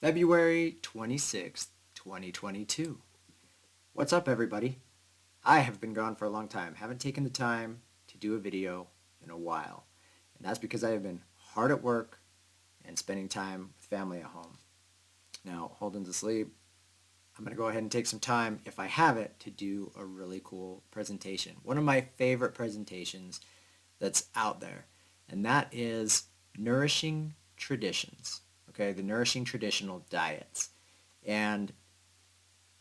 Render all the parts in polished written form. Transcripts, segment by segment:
February 26th, 2022. What's up, everybody? I have been gone for a long time. Haven't taken the time to do a video in a while. And that's because I have been hard at work and spending time with family at home. Now, holding to sleep, I'm going to go ahead and take some time, if I have it, to do a really cool presentation. One of my favorite presentations that's out there, and that is Nourishing Traditions. Okay, the Nourishing Traditional Diets. And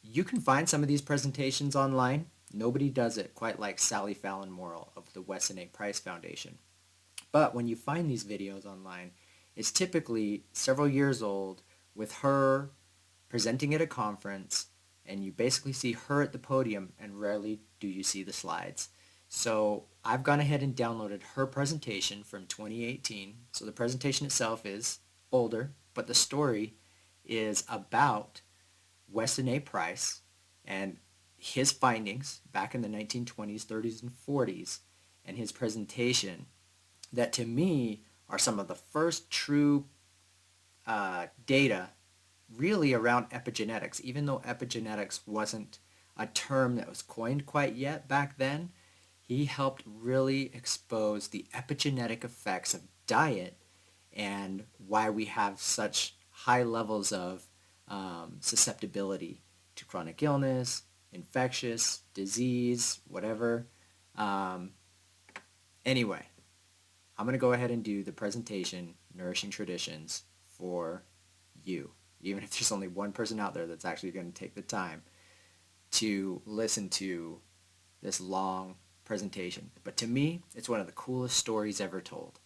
you can find some of these presentations online. Nobody does it quite like Sally Fallon Morrill of the Weston A Foundation. But when you find these videos online, it's typically several years old with her presenting at a conference, and you basically see her at the podium, and rarely do you see the slides. So I've gone ahead and downloaded her presentation from 2018. So the presentation itself is older, but the story is about Weston A. Price and his findings back in the 1920s, 30s, and 40s, and his presentation that to me are some of the first true data really around epigenetics, even though epigenetics wasn't a term that was coined quite yet back then. He helped really expose the epigenetic effects of diet and why we have such high levels of susceptibility to chronic illness, infectious disease, whatever. Um, anyway, I'm going to go ahead and do the presentation, Nourishing Traditions, for you, even if there's only one person out there that's actually going to take the time to listen to this long presentation. But to me, it's one of the coolest stories ever told,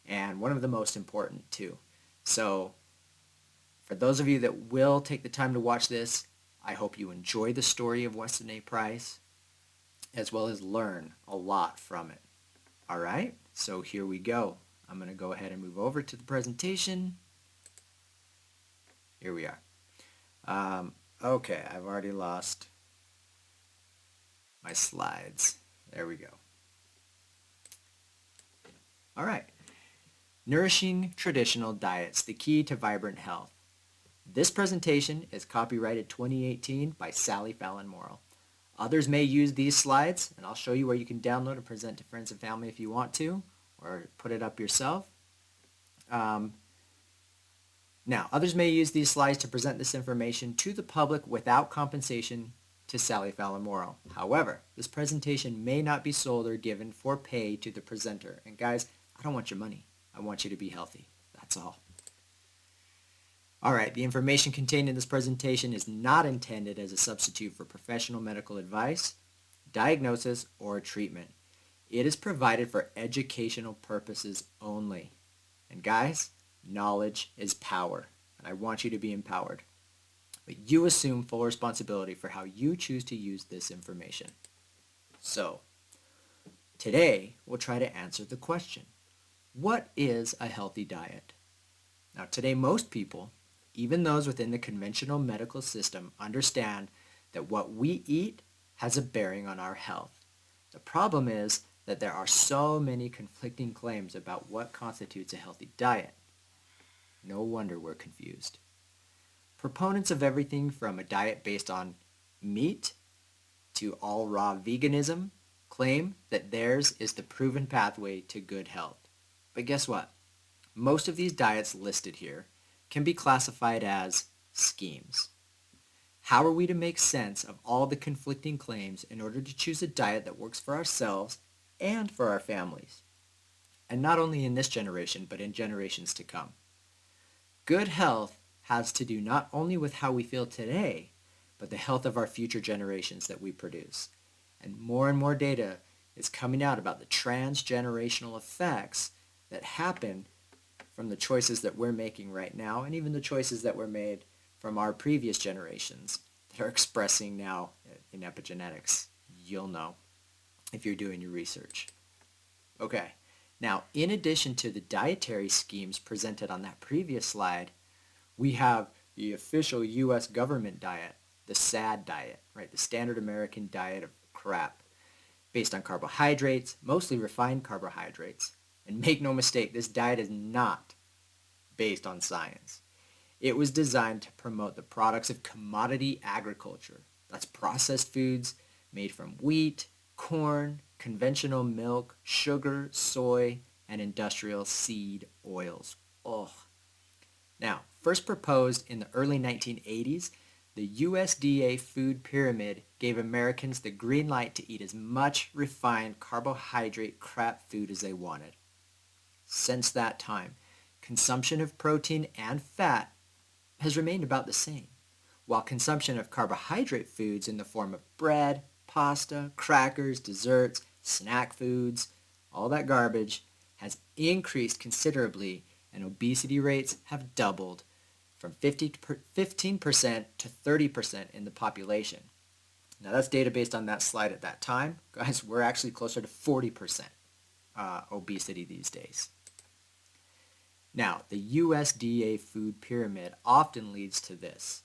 and one of the most important too. So for those of you that will take the time to watch this, I hope you enjoy the story of Weston A. Price, as well as learn a lot from it. All right, so here we go. I'm going to go ahead and move over to the presentation. Here we are. Okay, I've already lost my slides. There we go. All right. Nourishing Traditional Diets, the Key to Vibrant Health. This presentation is copyrighted 2018 by Sally Fallon Morrill. Others may use these slides, and I'll show you where you can download and present to friends and family if you want to, or put it up yourself. Now, others may use these slides to present this information to the public without compensation to Sally Fallon Morrill. However, this presentation may not be sold or given for pay to the presenter. And guys, I don't want your money. I want you to be healthy. That's all. All right, the information contained in this presentation is not intended as a substitute for professional medical advice, diagnosis, or treatment. It is provided for educational purposes only. And guys, knowledge is power, and I want you to be empowered. But you assume full responsibility for how you choose to use this information. So, today we'll try to answer the question, what is a healthy diet? Now today most people, even those within the conventional medical system, understand that what we eat has a bearing on our health. The problem is that there are so many conflicting claims about what constitutes a healthy diet. No wonder we're confused. Proponents of everything from a diet based on meat to all raw veganism claim that theirs is the proven pathway to good health. But guess what? Most of these diets listed here can be classified as schemes. How are we to make sense of all the conflicting claims in order to choose a diet that works for ourselves and for our families? And not only in this generation, but in generations to come. Good health has to do not only with how we feel today, but the health of our future generations that we produce. And more data is coming out about the transgenerational effects that happen from the choices that we're making right now, and even the choices that were made from our previous generations that are expressing now in epigenetics. You'll know if you're doing your research. Okay, now in addition to the dietary schemes presented on that previous slide, we have the official U.S. government diet, the SAD diet, right? The standard American diet of crap, based on carbohydrates, mostly refined carbohydrates. And make no mistake, this diet is not based on science. It was designed to promote the products of commodity agriculture. That's processed foods made from wheat, corn, conventional milk, sugar, soy, and industrial seed oils. Oh. Now, first proposed in the early 1980s, the USDA food pyramid gave Americans the green light to eat as much refined carbohydrate crap food as they wanted. Since that time, consumption of protein and fat has remained about the same, while consumption of carbohydrate foods in the form of bread, pasta, crackers, desserts, snack foods, all that garbage, has increased considerably, and obesity rates have doubled from 15% to 30% in the population. Now that's data based on that slide at that time. Guys, we're actually closer to 40% obesity these days. Now, the USDA food pyramid often leads to this,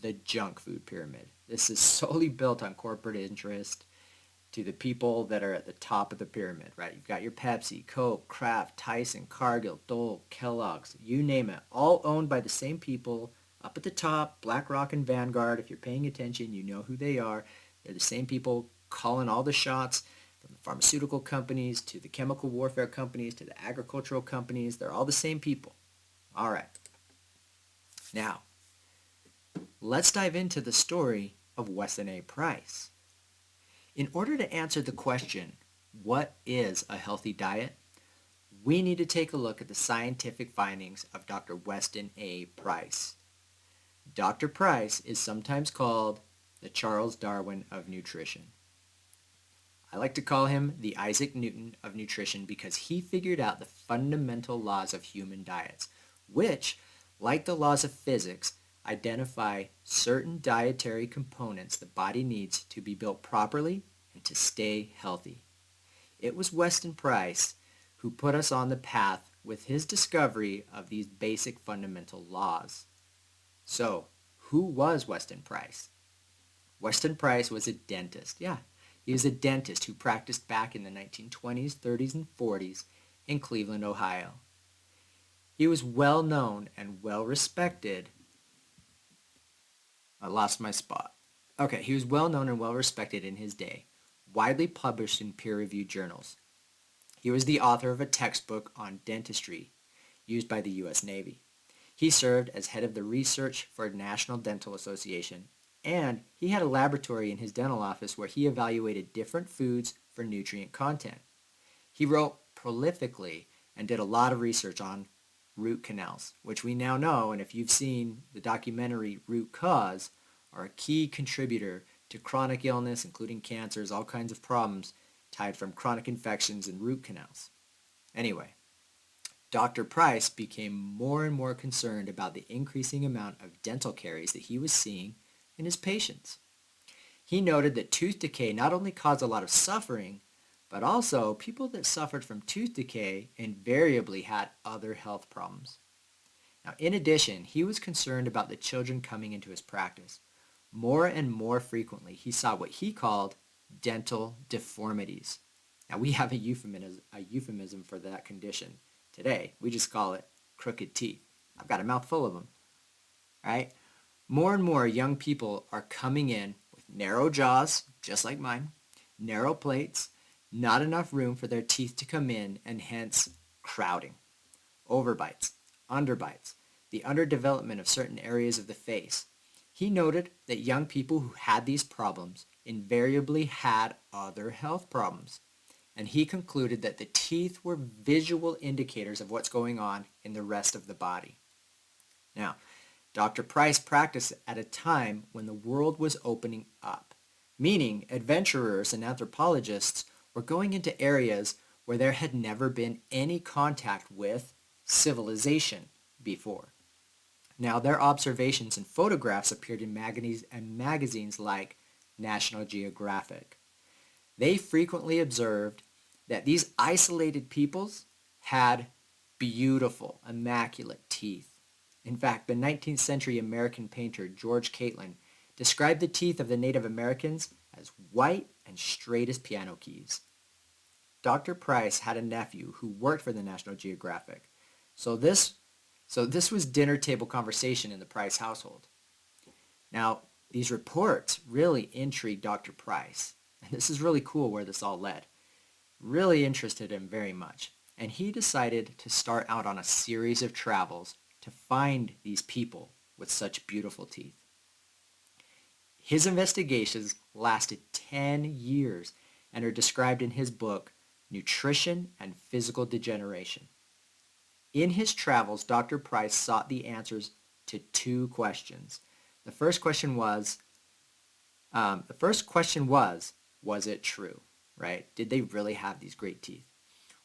the junk food pyramid. This is solely built on corporate interest to the people that are at the top of the pyramid, right? You've got your Pepsi, Coke, Kraft, Tyson, Cargill, Dole, Kellogg's, you name it, all owned by the same people up at the top, BlackRock and Vanguard. If you're paying attention, you know who they are. They're the same people calling all the shots, from the pharmaceutical companies to the chemical warfare companies to the agricultural companies. They're all the same people. All right. Now, let's dive into the story of Weston A. Price. In order to answer the question, what is a healthy diet? We need to take a look at the scientific findings of Dr. Weston A. Price. Dr. Price is sometimes called the Charles Darwin of nutrition. I like to call him the Isaac Newton of nutrition because he figured out the fundamental laws of human diets, which, like the laws of physics, identify certain dietary components the body needs to be built properly and to stay healthy. It was Weston Price who put us on the path with his discovery of these basic fundamental laws. So, who was Weston Price? Weston Price was a dentist. Yeah, he was a dentist who practiced back in the 1920s, 30s, and 40s in Cleveland, Ohio. He was well known and well respected. I lost my spot. Okay, he was well known and well respected in his day, widely published in peer-reviewed journals. He was the author of a textbook on dentistry used by the U.S. Navy. He served as head of the research for the National Dental Association, and he had a laboratory in his dental office where he evaluated different foods for nutrient content. He wrote prolifically and did a lot of research on root canals, which we now know, and if you've seen the documentary Root Cause, are a key contributor to chronic illness, including cancers, all kinds of problems tied from chronic infections and root canals. Anyway, Dr. Price became more and more concerned about the increasing amount of dental caries that he was seeing in his patients. He noted that tooth decay not only caused a lot of suffering, but also people that suffered from tooth decay invariably had other health problems. Now, in addition, he was concerned about the children coming into his practice. More and more frequently, he saw what he called dental deformities. Now, we have a euphemism for that condition today. We just call it crooked teeth. I've got a mouthful of them, right? More and more young people are coming in with narrow jaws, just like mine, narrow plates, not enough room for their teeth to come in, and hence crowding, overbites, underbites, the underdevelopment of certain areas of the face. He noted that young people who had these problems invariably had other health problems, and he concluded that the teeth were visual indicators of what's going on in the rest of the body. Now, Dr. Price practiced at a time when the world was opening up, meaning adventurers and anthropologists were going into areas where there had never been any contact with civilization before. Now, their observations and photographs appeared in magazines like National Geographic. They frequently observed that these isolated peoples had beautiful, immaculate teeth. In fact, the 19th century American painter George Catlin described the teeth of the Native Americans as white and straight as piano keys. Dr. Price had a nephew who worked for the National Geographic, so So this was dinner table conversation in the Price household. Now, these reports really intrigued Dr. Price. And this is really cool where this all led. Really interested him very much. And he decided to start out on a series of travels to find these people with such beautiful teeth. His investigations lasted 10 years and are described in his book, Nutrition and Physical Degeneration. In his travels, Dr. Price sought the answers to two questions. The first question was, was it true, right? Did they really have these great teeth?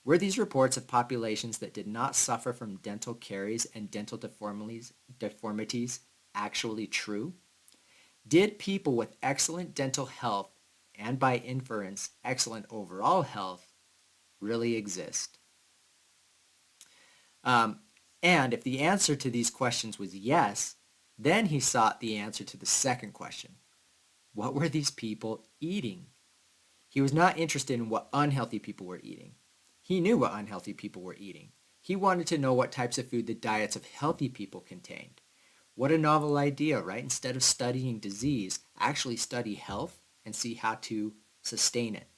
Were these reports of populations that did not suffer from dental caries and dental deformities actually true? Did people with excellent dental health, and by inference, excellent overall health, really exist? And if the answer to these questions was yes, then he sought the answer to the second question. What were these people eating? He was not interested in what unhealthy people were eating. He knew what unhealthy people were eating. He wanted to know what types of food the diets of healthy people contained. What a novel idea, right? Instead of studying disease, actually study health and see how to sustain it.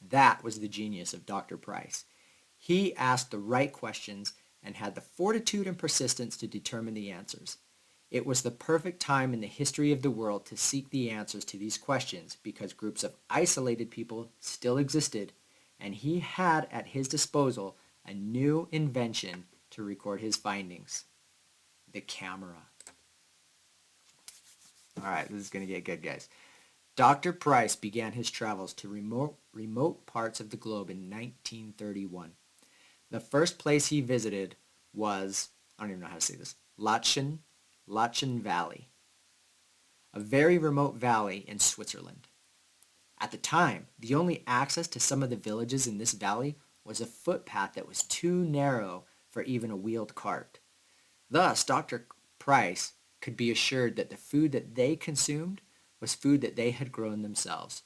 That was the genius of Dr. Price. He asked the right questions and had the fortitude and persistence to determine the answers. It was the perfect time in the history of the world to seek the answers to these questions because groups of isolated people still existed, and he had at his disposal a new invention to record his findings: the camera. All right, this is going to get good, guys. Dr. Price began his travels to remote parts of the globe in 1931. The first place he visited was, I don't even know how to say this, Lachin Valley, a very remote valley in Switzerland. At the time, the only access to some of the villages in this valley was a footpath that was too narrow for even a wheeled cart. Thus, Dr. Price could be assured that the food that they consumed was food that they had grown themselves,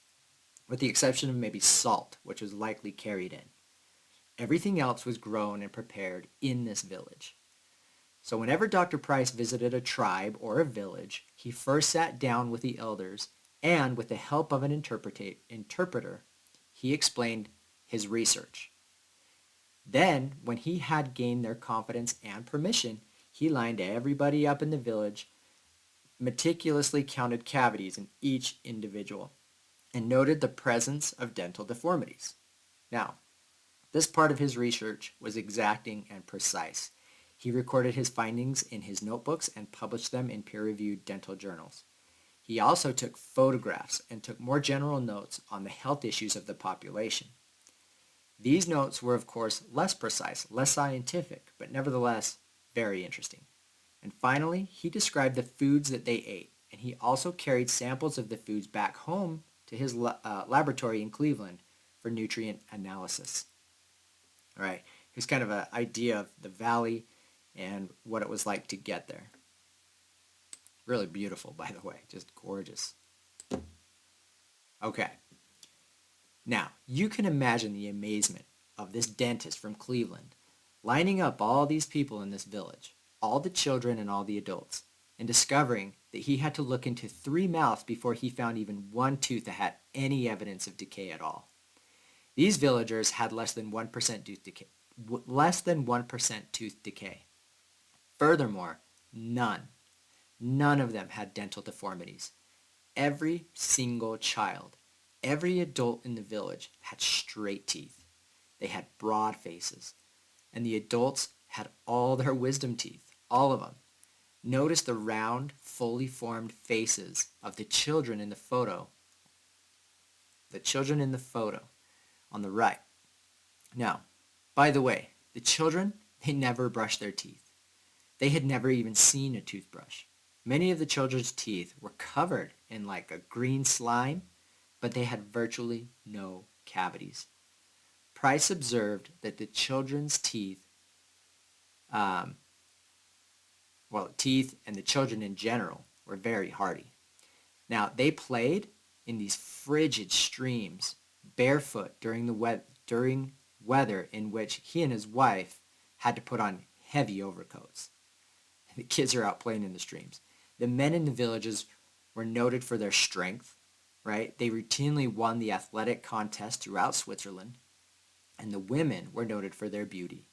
with the exception of maybe salt, which was likely carried in. Everything else was grown and prepared in this village. So whenever Dr. Price visited a tribe or a village, he first sat down with the elders and, with the help of an interpreter, he explained his research. Then, when he had gained their confidence and permission, he lined everybody up in the village, meticulously counted cavities in each individual, and noted the presence of dental deformities. Now, this part of his research was exacting and precise. He recorded his findings in his notebooks and published them in peer-reviewed dental journals. He also took photographs and took more general notes on the health issues of the population. These notes were, of course, less precise, less scientific, but nevertheless very interesting. And finally, he described the foods that they ate, and he also carried samples of the foods back home to his laboratory in Cleveland for nutrient analysis. All right, here's kind of an idea of the valley and what it was like to get there. Really beautiful, by the way, just gorgeous. Okay, now you can imagine the amazement of this dentist from Cleveland lining up all these people in this village, all the children and all the adults, and discovering that he had to look into 3 mouths before he found even one tooth that had any evidence of decay at all. These villagers had less than 1% tooth decay. Furthermore, none of them had dental deformities. Every single child, every adult in the village had straight teeth. They had broad faces. And the adults had all their wisdom teeth, all of them. Notice the round, fully formed faces of the children in the photo. The children in the photo on the right. Now, by the way, the children, they never brushed their teeth. They had never even seen a toothbrush. Many of the children's teeth were covered in like a green slime, but they had virtually no cavities. Price observed that the children's teeth and the children in general were very hardy. Now, they played in these frigid streams barefoot during weather in which he and his wife had to put on heavy overcoats. The kids are out playing in the streams. The men in the villages were noted for their strength, right? They routinely won the athletic contest throughout Switzerland, and the women were noted for their beauty.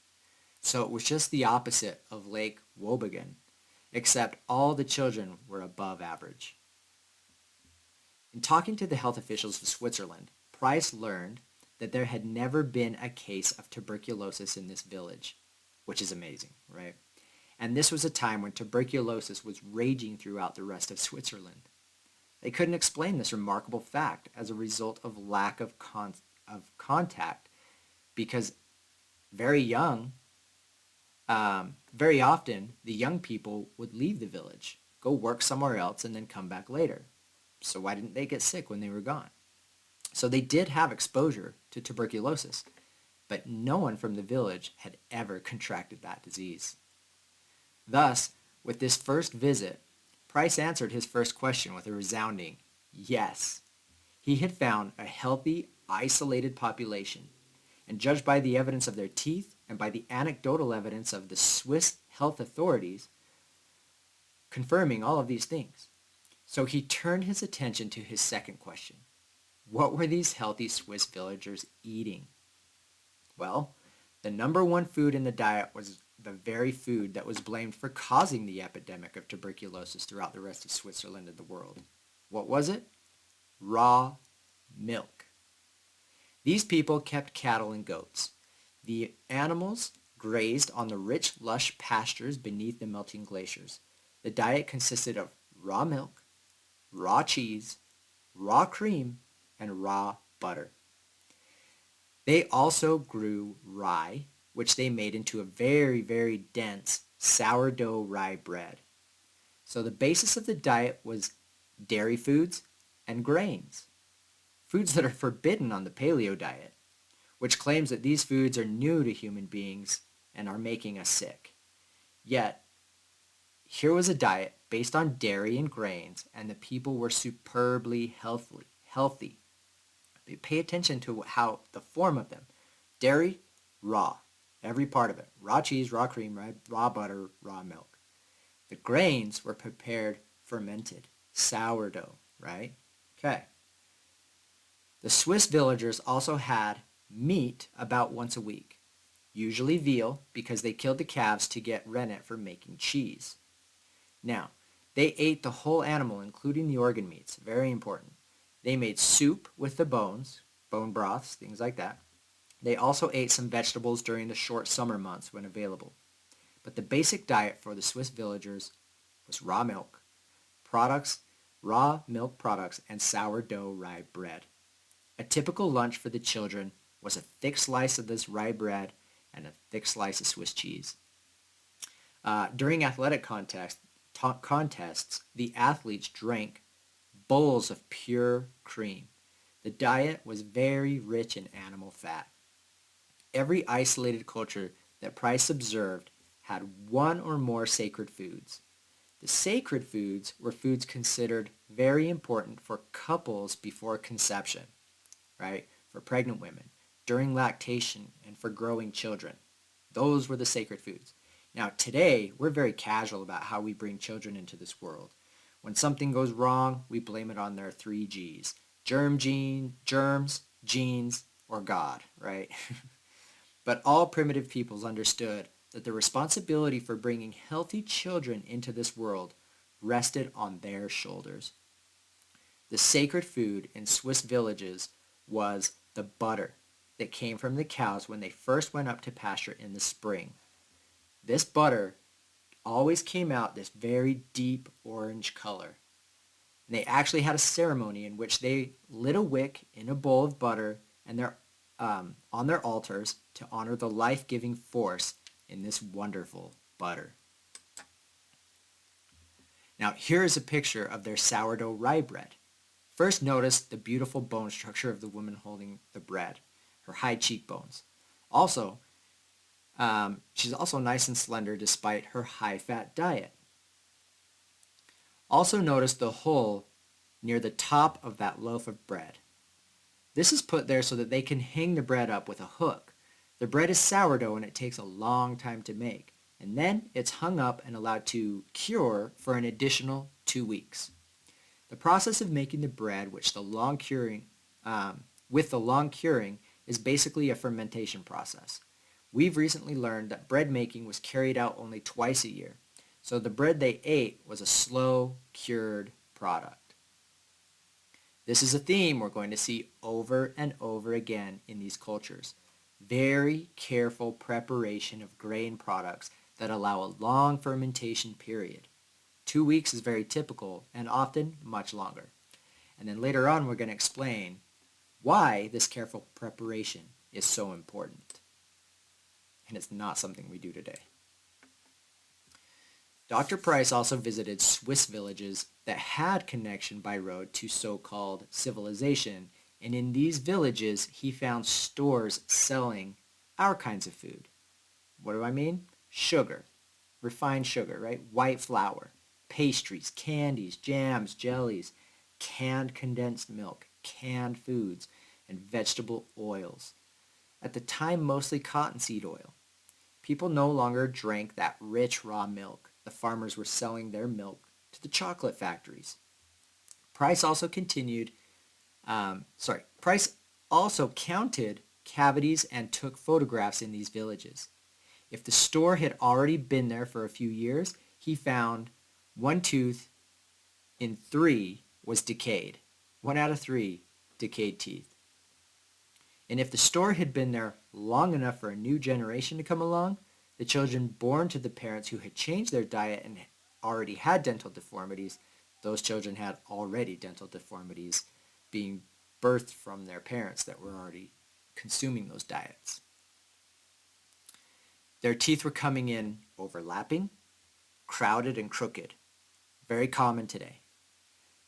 So it was just the opposite of Lake Wobegon, except all the children were above average. In talking to the health officials of Switzerland, Price learned that there had never been a case of tuberculosis in this village, which is amazing, right? And this was a time when tuberculosis was raging throughout the rest of Switzerland. They couldn't explain this remarkable fact as a result of lack of contact because very young, very often the young people would leave the village, go work somewhere else, and then come back later. So why didn't they get sick when they were gone? So they did have exposure to tuberculosis, but no one from the village had ever contracted that disease. Thus, with this first visit, Price answered his first question with a resounding yes. He had found a healthy, isolated population, and judged by the evidence of their teeth and by the anecdotal evidence of the Swiss health authorities, confirming all of these things. So he turned his attention to his second question. What were these healthy Swiss villagers eating? Well, the number one food in the diet was the very food that was blamed for causing the epidemic of tuberculosis throughout the rest of Switzerland and the world. What was it? Raw milk. These people kept cattle and goats. The animals grazed on the rich, lush pastures beneath the melting glaciers. The diet consisted of raw milk, raw cheese, raw cream, and raw butter. They also grew rye, which they made into a very, very dense sourdough rye bread. So the basis of the diet was dairy foods and grains, foods that are forbidden on the paleo diet, which claims that these foods are new to human beings and are making us sick. Yet, here was a diet based on dairy and grains, and the people were superbly healthy. Pay attention to how the form of them. Dairy, raw. Every part of it. Raw cheese, raw cream, raw butter, raw milk. The grains were prepared fermented. Sourdough, right? Okay. The Swiss villagers also had meat about once a week. Usually veal, because they killed the calves to get rennet for making cheese. Now, they ate the whole animal, including the organ meats. Very important. They made soup with the bones, bone broths, things like that. They also ate some vegetables during the short summer months when available. But the basic diet for the Swiss villagers was raw milk products, and sourdough rye bread. A typical lunch for the children was a thick slice of this rye bread and a thick slice of Swiss cheese. During athletic contests, the athletes drank bowls of pure cream. The diet was very rich in animal fat. Every isolated culture that Price observed had one or more sacred foods. The sacred foods were foods considered very important for couples before conception, right? For pregnant women, during lactation, and for growing children. Those were the sacred foods. Now today, we're very casual about how we bring children into this world. When something goes wrong, we blame it on their 3 Gs. Germs, genes, or God, right? But all primitive peoples understood that the responsibility for bringing healthy children into this world rested on their shoulders. The sacred food in Swiss villages was the butter that came from the cows when they first went up to pasture in the spring. This butter always came out this very deep orange color. And they actually had a ceremony in which they lit a wick in a bowl of butter and on their altars to honor the life-giving force in this wonderful butter. Now here is a picture of their sourdough rye bread. First notice the beautiful bone structure of the woman holding the bread, her high cheekbones. Also, she's also nice and slender despite her high-fat diet. Also notice the hole near the top of that loaf of bread. This is put there so that they can hang the bread up with a hook. The bread is sourdough and it takes a long time to make. and then it's hung up and allowed to cure for an additional 2 weeks. The process of making the bread, with the long curing, is basically a fermentation process. We've recently learned that bread making was carried out only twice a year, so the bread they ate was a slow cured product. This is a theme we're going to see over and over again in these cultures. Very careful preparation of grain products that allow a long fermentation period. 2 weeks is very typical and often much longer. And then later on we're going to explain why this careful preparation is so important. And it's not something we do today. Dr. Price also visited Swiss villages that had connection by road to so-called civilization, and in these villages he found stores selling our kinds of food. What do I mean? Sugar, refined sugar, right? White flour, pastries, candies, jams, jellies, canned condensed milk, canned foods, and vegetable oils. At the time, mostly cottonseed oil. People no longer drank that rich raw milk. The farmers were selling their milk to the chocolate factories. Price also counted cavities and took photographs in these villages. If the store had already been there for a few years, he found 1 tooth in 3 was decayed. 1 out of 3 decayed teeth. And if the store had been there long enough for a new generation to come along, the children born to the parents who had changed their diet and already had dental deformities, those children had already dental deformities being birthed from their parents that were already consuming those diets. Their teeth were coming in overlapping, crowded, and crooked. Very common today.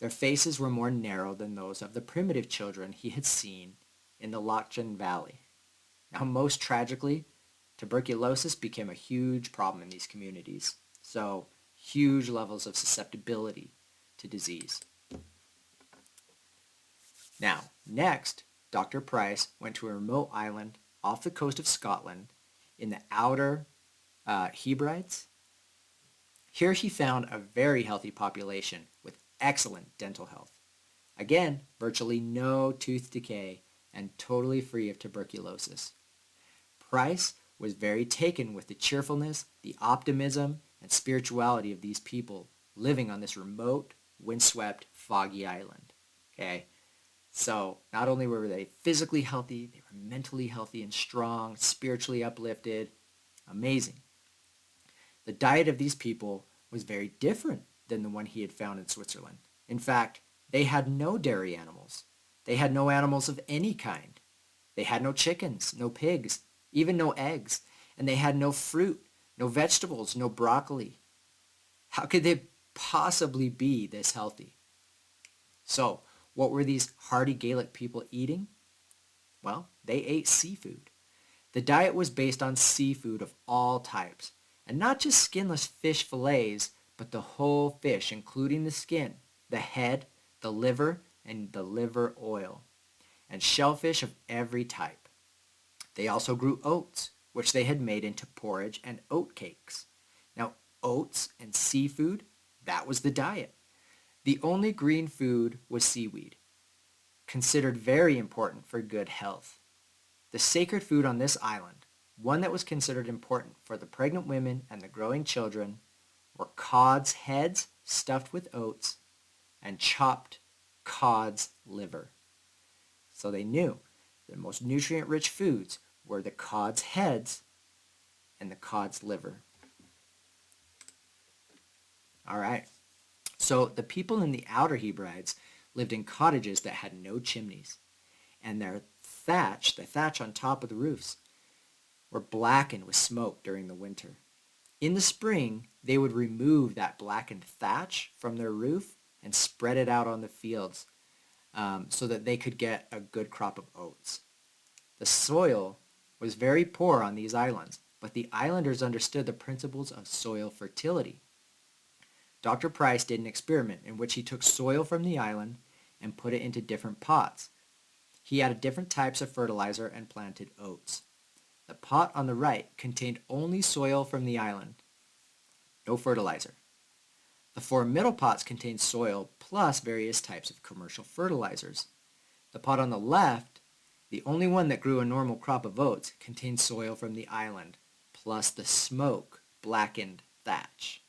Their faces were more narrow than those of the primitive children he had seen in the Lachlan Valley. Now, most tragically, tuberculosis became a huge problem in these communities. So, huge levels of susceptibility to disease. Now, next, Dr. Price went to a remote island off the coast of Scotland in the Outer Hebrides. Here he found a very healthy population with excellent dental health. Again, virtually no tooth decay and totally free of tuberculosis. Price was very taken with the cheerfulness, the optimism, and spirituality of these people living on this remote, windswept, foggy island. Okay? So not only were they physically healthy, they were mentally healthy and strong, spiritually uplifted. Amazing. The diet of these people was very different than the one he had found in Switzerland. In fact, they had no dairy animals. They had no animals of any kind. They had no chickens, no pigs, even no eggs. And they had no fruit, no vegetables, no broccoli. How could they possibly be this healthy? So, what were these hardy Gaelic people eating? Well, they ate seafood. The diet was based on seafood of all types, and not just skinless fish fillets, but the whole fish, including the skin, the head, the liver, and the liver oil, and shellfish of every type. They also grew oats, which they had made into porridge and oat cakes. Now, oats and seafood, that was the diet. The only green food was seaweed, considered very important for good health. The sacred food on this island, one that was considered important for the pregnant women and the growing children, were cod's heads stuffed with oats and chopped cod's liver. So they knew the most nutrient-rich foods were the cod's heads and the cod's liver. All right. So the people in the Outer Hebrides lived in cottages that had no chimneys, and their thatch, the thatch on top of the roofs, were blackened with smoke during the winter. In the spring, they would remove that blackened thatch from their roof and spread it out on the fields so that they could get a good crop of oats. The soil was very poor on these islands, but the islanders understood the principles of soil fertility. Dr. Price did an experiment in which he took soil from the island and put it into different pots. He added different types of fertilizer and planted oats. The pot on the right contained only soil from the island, no fertilizer. The 4 middle pots contained soil plus various types of commercial fertilizers. The pot on the left, the only one that grew a normal crop of oats, contained soil from the island, plus the smoke blackened thatch.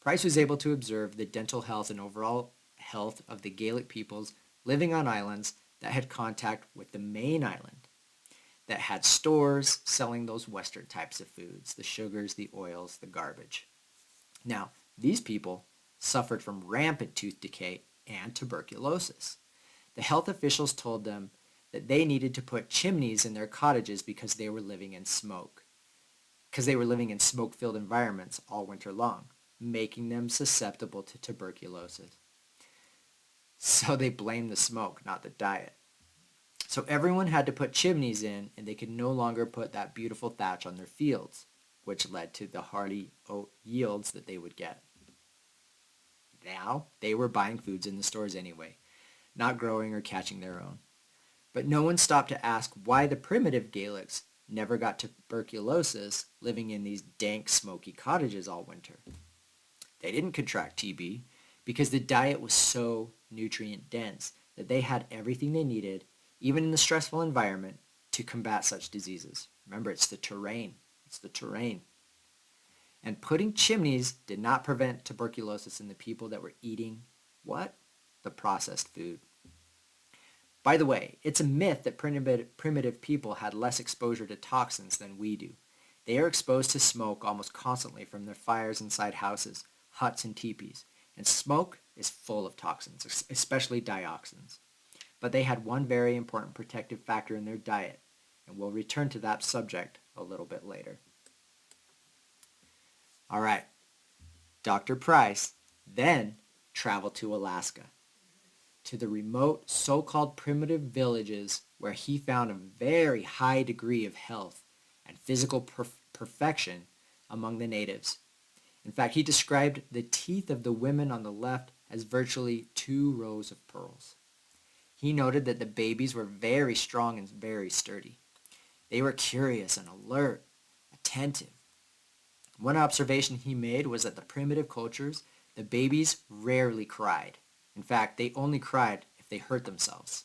Price was able to observe the dental health and overall health of the Gaelic peoples living on islands that had contact with the main island, that had stores selling those Western types of foods, the sugars, the oils, the garbage. Now, these people suffered from rampant tooth decay and tuberculosis. The health officials told them that they needed to put chimneys in their cottages because they were living in smoke-filled environments all winter long, making them susceptible to tuberculosis. So they blamed the smoke, not the diet. So everyone had to put chimneys in, and they could no longer put that beautiful thatch on their fields, which led to the hearty oat yields that they would get. Now, they were buying foods in the stores anyway, not growing or catching their own. But no one stopped to ask why the primitive Gaelics never got tuberculosis living in these dank, smoky cottages all winter. They didn't contract TB because the diet was so nutrient dense that they had everything they needed, even in the stressful environment, to combat such diseases. Remember, it's the terrain. And putting chimneys did not prevent tuberculosis in the people that were eating what? The processed food. By the way, it's a myth that primitive people had less exposure to toxins than we do. They are exposed to smoke almost constantly from their fires inside houses, huts, and teepees. And smoke is full of toxins, especially dioxins. But they had one very important protective factor in their diet, and we'll return to that subject a little bit later. All right, Dr. Price then traveled to Alaska, to the remote so-called primitive villages where he found a very high degree of health and physical perfection among the natives. In fact, he described the teeth of the women on the left as virtually 2 rows of pearls. He noted that the babies were very strong and very sturdy. They were curious and alert, attentive. One observation he made was that the primitive cultures, the babies rarely cried. In fact, they only cried if they hurt themselves.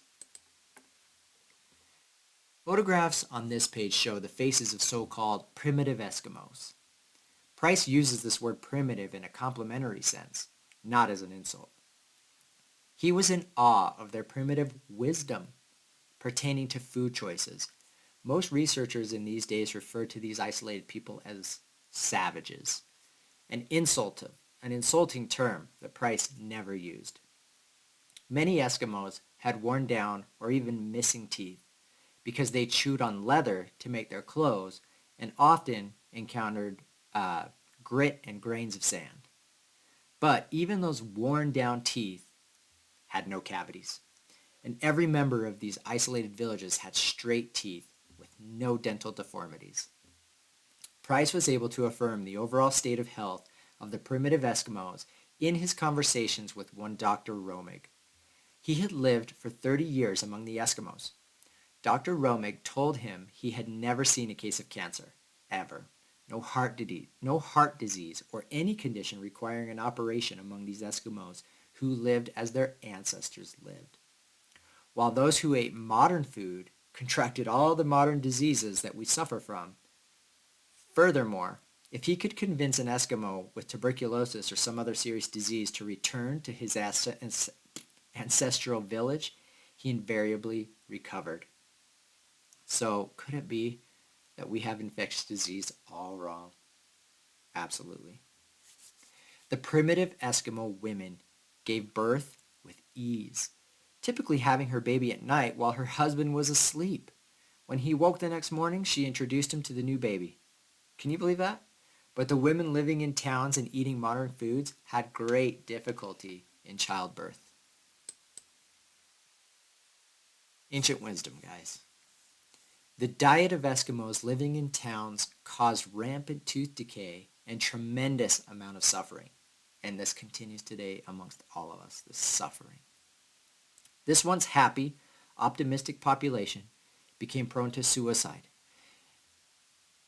Photographs on this page show the faces of so-called primitive Eskimos. Price uses this word primitive in a complimentary sense, not as an insult. He was in awe of their primitive wisdom pertaining to food choices. Most researchers in these days refer to these isolated people as savages, an insulting term that Price never used. Many Eskimos had worn down or even missing teeth because they chewed on leather to make their clothes and often encountered grit and grains of sand. But even those worn down teeth had no cavities, and every member of these isolated villages had straight teeth with no dental deformities. Price was able to affirm the overall state of health of the primitive Eskimos in his conversations with one Dr. Romig. He had lived for 30 years among the Eskimos. Dr. Romig told him he had never seen a case of cancer, ever. No heart disease or any condition requiring an operation among these Eskimos who lived as their ancestors lived. While those who ate modern food contracted all the modern diseases that we suffer from. Furthermore, if he could convince an Eskimo with tuberculosis or some other serious disease to return to his ancestral village, he invariably recovered. So, could it be that we have infectious disease all wrong? Absolutely. The primitive Eskimo women gave birth with ease, typically having her baby at night while her husband was asleep. When he woke the next morning, she introduced him to the new baby. Can you believe that? But the women living in towns and eating modern foods had great difficulty in childbirth. Ancient wisdom, guys. The diet of Eskimos living in towns caused rampant tooth decay and tremendous amount of suffering. And this continues today amongst all of us, this suffering. This once happy, optimistic population became prone to suicide.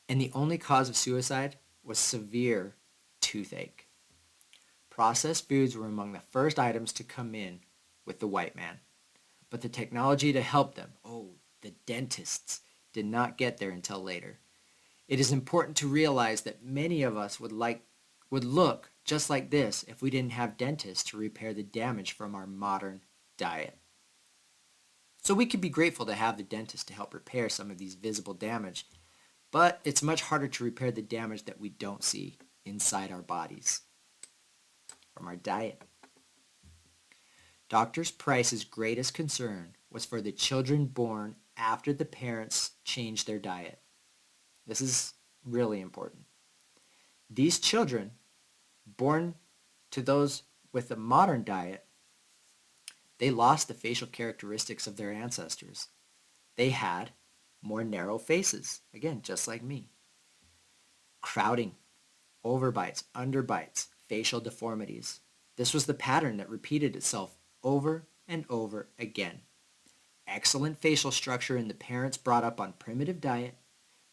And the only cause of suicide was severe toothache. Processed foods were among the first items to come in with the white man. But the technology to help them, the dentists, did not get there until later. It is important to realize that many of us would look just like this if we didn't have dentists to repair the damage from our modern diet. So we could be grateful to have the dentist to help repair some of these visible damage, but it's much harder to repair the damage that we don't see inside our bodies from our diet. Dr. Price's greatest concern was for the children born after the parents changed their diet. This is really important. These children, born to those with a modern diet, they lost the facial characteristics of their ancestors. They had more narrow faces, again, just like me. Crowding, overbites, underbites, facial deformities. This was the pattern that repeated itself over and over again. Excellent facial structure in the parents brought up on primitive diet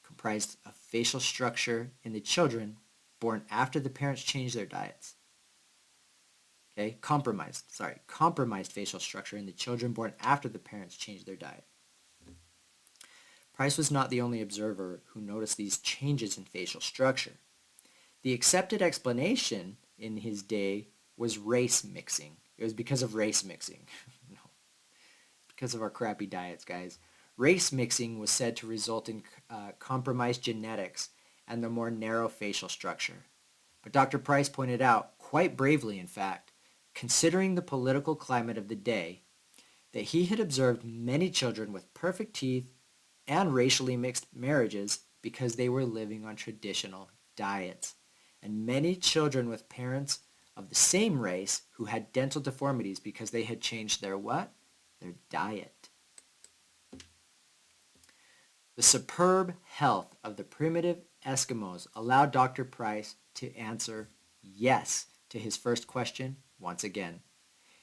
comprised of facial structure in the children born after the parents changed their diets. Okay, compromised facial structure in the children born after the parents changed their diet. Price was not the only observer who noticed these changes in facial structure. The accepted explanation in his day was race mixing. It was because of race mixing. No, because of our crappy diets, guys. Race mixing was said to result in compromised genetics and the more narrow facial structure. But Dr. Price pointed out, quite bravely in fact, considering the political climate of the day, that he had observed many children with perfect teeth and racially mixed marriages because they were living on traditional diets, and many children with parents of the same race who had dental deformities because they had changed their what? Their diet. The superb health of the primitive Eskimos allowed Dr. Price to answer yes to his first question once again.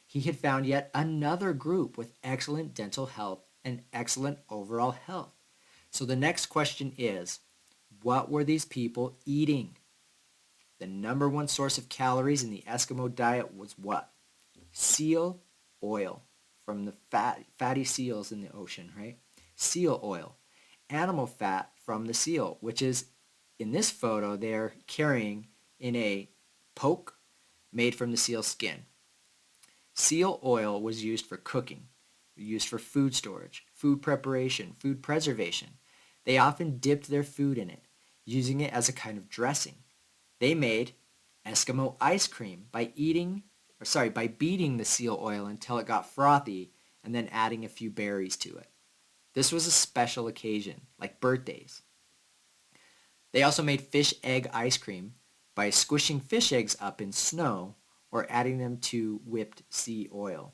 He had found yet another group with excellent dental health and excellent overall health. So the next question is, what were these people eating? The number one source of calories in the Eskimo diet was what? Seal oil from the fatty seals in the ocean, right? Seal oil. Animal fat from the seal, which is, in this photo, they're carrying in a poke made from the seal skin. Seal oil was used for cooking, used for food storage, food preparation, food preservation. They often dipped their food in it, using it as a kind of dressing. They made Eskimo ice cream by beating the seal oil until it got frothy and then adding a few berries to it. This was a special occasion, like birthdays. They also made fish egg ice cream by squishing fish eggs up in snow or adding them to whipped seal oil.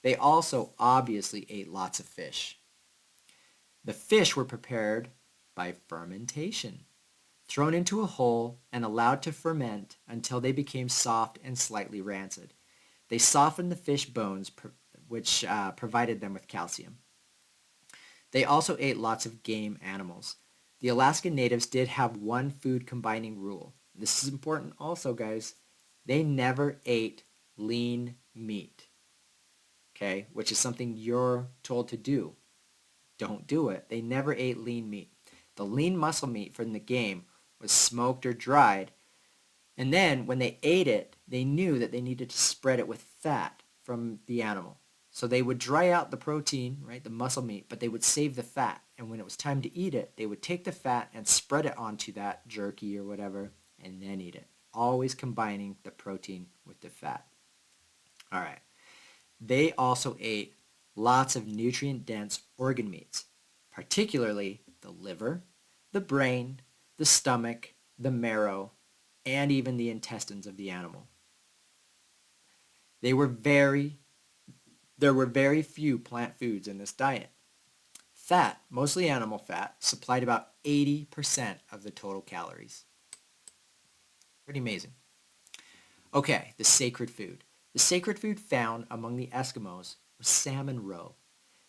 They also obviously ate lots of fish. The fish were prepared by fermentation, thrown into a hole and allowed to ferment until they became soft and slightly rancid. They softened the fish bones, which provided them with calcium. They also ate lots of game animals. The Alaskan natives did have one food combining rule. This is important also, guys. They never ate lean meat, okay, which is something you're told to do. Don't do it. They never ate lean meat. The lean muscle meat from the game was smoked or dried, and then when they ate it, they knew that they needed to spread it with fat from the animal. So they would dry out the protein, right, the muscle meat, but they would save the fat. And when it was time to eat it, they would take the fat and spread it onto that jerky or whatever, and then eat it. Always combining the protein with the fat. All right. They also ate lots of nutrient-dense organ meats, particularly the liver, the brain, the stomach, the marrow, and even the intestines of the animal. There were very few plant foods in this diet. Fat, mostly animal fat, supplied about 80% of the total calories. Pretty amazing. Okay, the sacred food. The sacred food found among the Eskimos was salmon roe.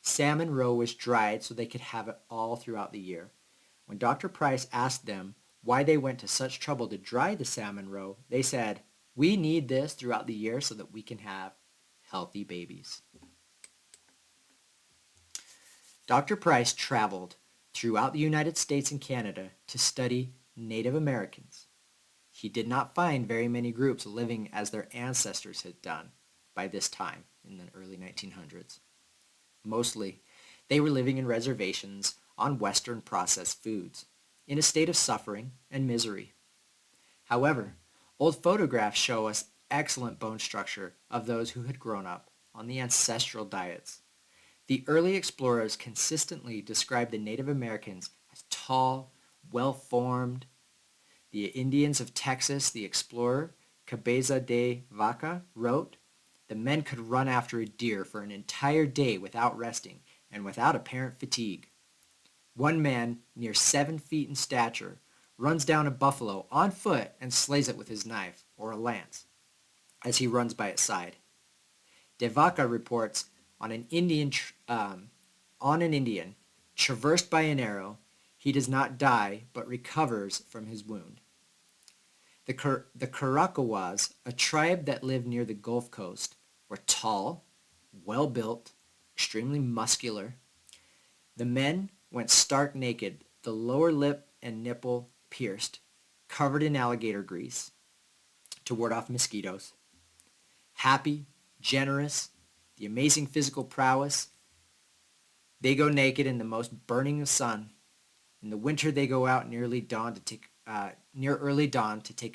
Salmon roe was dried so they could have it all throughout the year. When Dr. Price asked them why they went to such trouble to dry the salmon roe, they said, "We need this throughout the year so that we can have healthy babies." Dr. Price traveled throughout the United States and Canada to study Native Americans. He did not find very many groups living as their ancestors had done by this time in the early 1900s. Mostly, they were living in reservations on Western processed foods, in a state of suffering and misery. However, old photographs show us excellent bone structure of those who had grown up on the ancestral diets. The early explorers consistently described the Native Americans as tall, well-formed. The Indians of Texas, the explorer Cabeza de Vaca, wrote, "The men could run after a deer for an entire day without resting and without apparent fatigue. One man, near 7 feet in stature, runs down a buffalo on foot and slays it with his knife or a lance as he runs by its side." De Vaca reports on an Indian traversed by an arrow, he does not die but recovers from his wound. The Caracawas, a tribe that lived near the Gulf Coast, were tall, well-built, extremely muscular. The men went stark naked, the lower lip and nipple pierced, covered in alligator grease to ward off mosquitoes. Happy, generous, the amazing physical prowess. They go naked in the most burning sun. In the winter, they go out near early dawn to take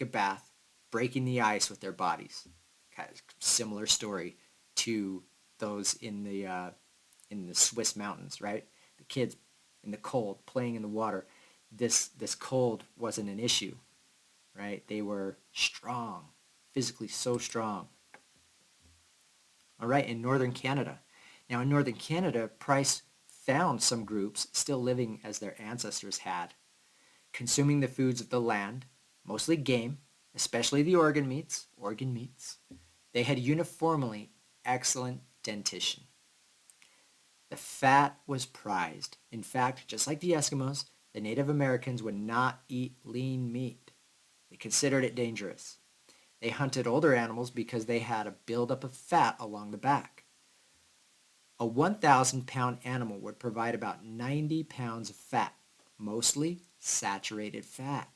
a bath, breaking the ice with their bodies. Kind of similar story to those in the Swiss mountains, right? The kids in the cold playing in the water. This cold wasn't an issue, right? They were strong, physically so strong. All right, in northern Canada. Now, in northern Canada, Price found some groups still living as their ancestors had, consuming the foods of the land, mostly game, especially the organ meats. They had uniformly excellent dentition. The fat was prized. In fact, just like the Eskimos, the Native Americans would not eat lean meat. They considered it dangerous. They hunted older animals because they had a buildup of fat along the back. A 1,000-pound animal would provide about 90 pounds of fat, mostly saturated fat.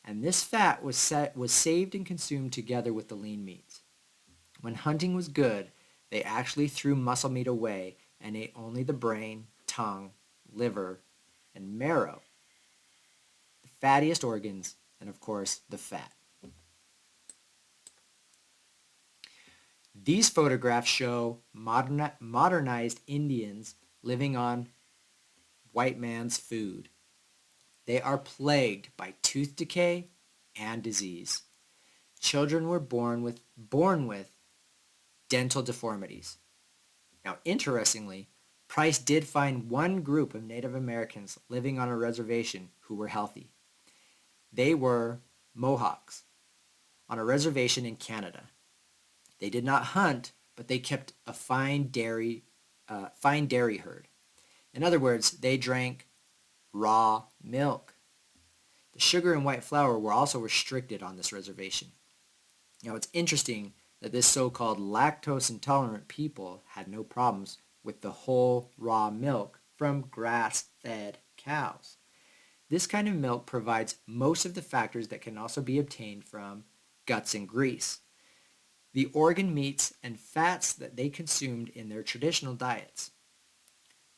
And this fat was saved and consumed together with the lean meats. When hunting was good, they actually threw muscle meat away and ate only the brain, tongue, liver, and marrow, the fattiest organs, and of course, the fat. These photographs show modernized Indians living on white man's food. They are plagued by tooth decay and disease. Children were born with dental deformities. Now, interestingly, Price did find one group of Native Americans living on a reservation who were healthy. They were Mohawks on a reservation in Canada. They did not hunt, but they kept a fine dairy herd. In other words, they drank raw milk. The sugar and white flour were also restricted on this reservation. Now, it's interesting that this so-called lactose intolerant people had no problems with the whole raw milk from grass-fed cows. This kind of milk provides most of the factors that can also be obtained from guts and grease, the organ meats and fats that they consumed in their traditional diets.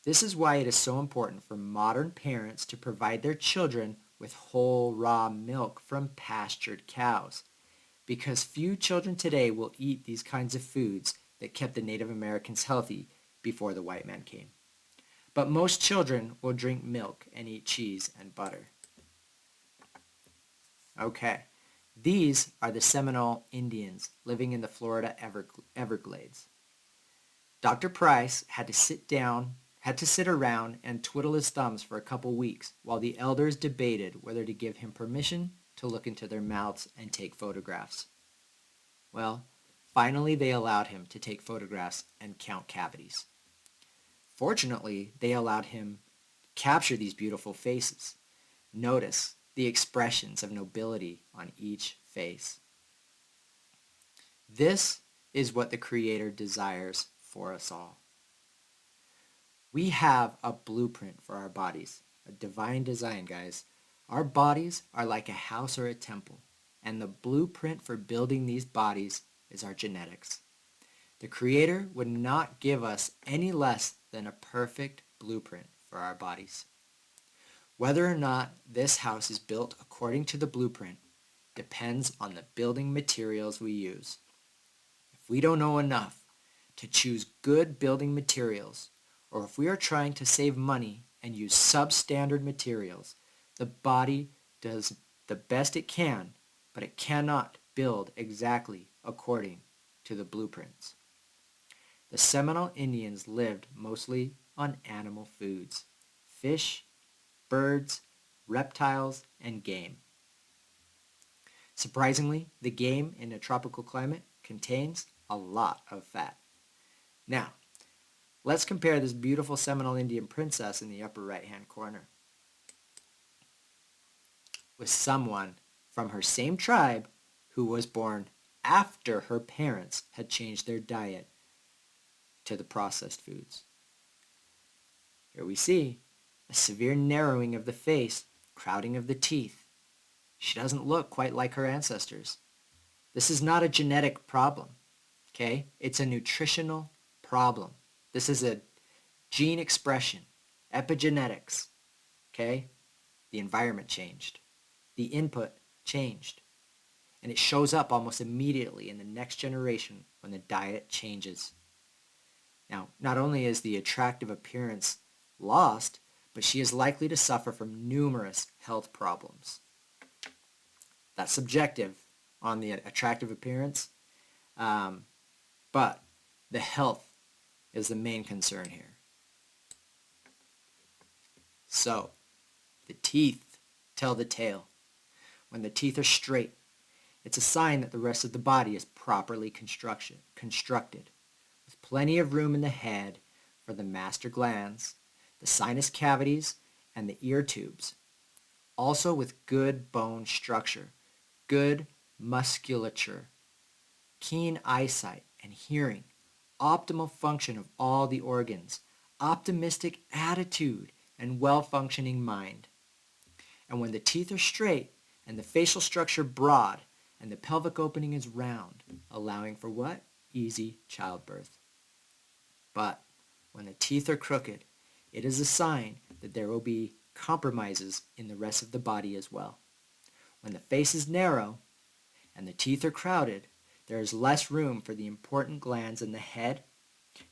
This is why it is so important for modern parents to provide their children with whole raw milk from pastured cows, because few children today will eat these kinds of foods that kept the Native Americans healthy before the white man came. But most children will drink milk and eat cheese and butter. Okay, these are the Seminole Indians living in the Florida Everglades. Dr. Price had to sit around and twiddle his thumbs for a couple weeks while the elders debated whether to give him permission to look into their mouths and take photographs. Well, finally they allowed him to take photographs and count cavities. Fortunately, they allowed him to capture these beautiful faces. Notice the expressions of nobility on each face. This is what the Creator desires for us all. We have a blueprint for our bodies, a divine design, guys. Our bodies are like a house or a temple, and the blueprint for building these bodies is our genetics. The Creator would not give us any less than a perfect blueprint for our bodies. Whether or not this house is built according to the blueprint depends on the building materials we use. If we don't know enough to choose good building materials, or if we are trying to save money and use substandard materials, the body does the best it can, but it cannot build exactly according to the blueprints. The Seminole Indians lived mostly on animal foods: fish, birds, reptiles, and game. Surprisingly, the game in a tropical climate contains a lot of fat. Now, let's compare this beautiful Seminole Indian princess in the upper right-hand corner with someone from her same tribe who was born after her parents had changed their diet to the processed foods. Here we see a severe narrowing of the face, crowding of the teeth. She doesn't look quite like her ancestors. This is not a genetic problem, okay? It's a nutritional problem. This is a gene expression, epigenetics, okay? The environment changed. The input changed. And it shows up almost immediately in the next generation when the diet changes. Now, not only is the attractive appearance lost, but she is likely to suffer from numerous health problems. That's subjective on the attractive appearance, but the health is the main concern here. So, the teeth tell the tale. When the teeth are straight, it's a sign that the rest of the body is properly constructed, with plenty of room in the head for the master glands, the sinus cavities, and the ear tubes. Also with good bone structure, good musculature, keen eyesight and hearing, optimal function of all the organs, optimistic attitude, and well-functioning mind. And when the teeth are straight and the facial structure broad and the pelvic opening is round, allowing for what? Easy childbirth. But when the teeth are crooked, it is a sign that there will be compromises in the rest of the body as well. When the face is narrow and the teeth are crowded, there is less room for the important glands in the head,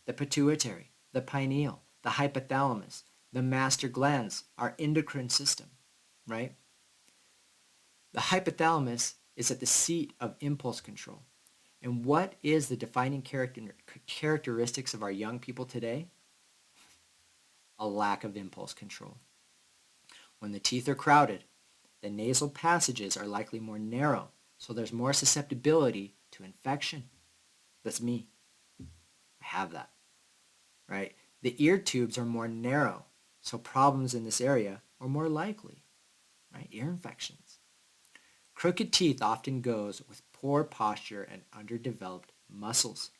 the pituitary, the pineal, the hypothalamus, the master glands, our endocrine system, right? The hypothalamus is at the seat of impulse control. And what is the defining characteristics of our young people today? A lack of impulse control. When the teeth are crowded, the nasal passages are likely more narrow, so there's more susceptibility to infection. That's me. I have that, right? The ear tubes are more narrow, so problems in this area are more likely, right? Ear infections. Crooked teeth often goes with poor posture and underdeveloped muscles.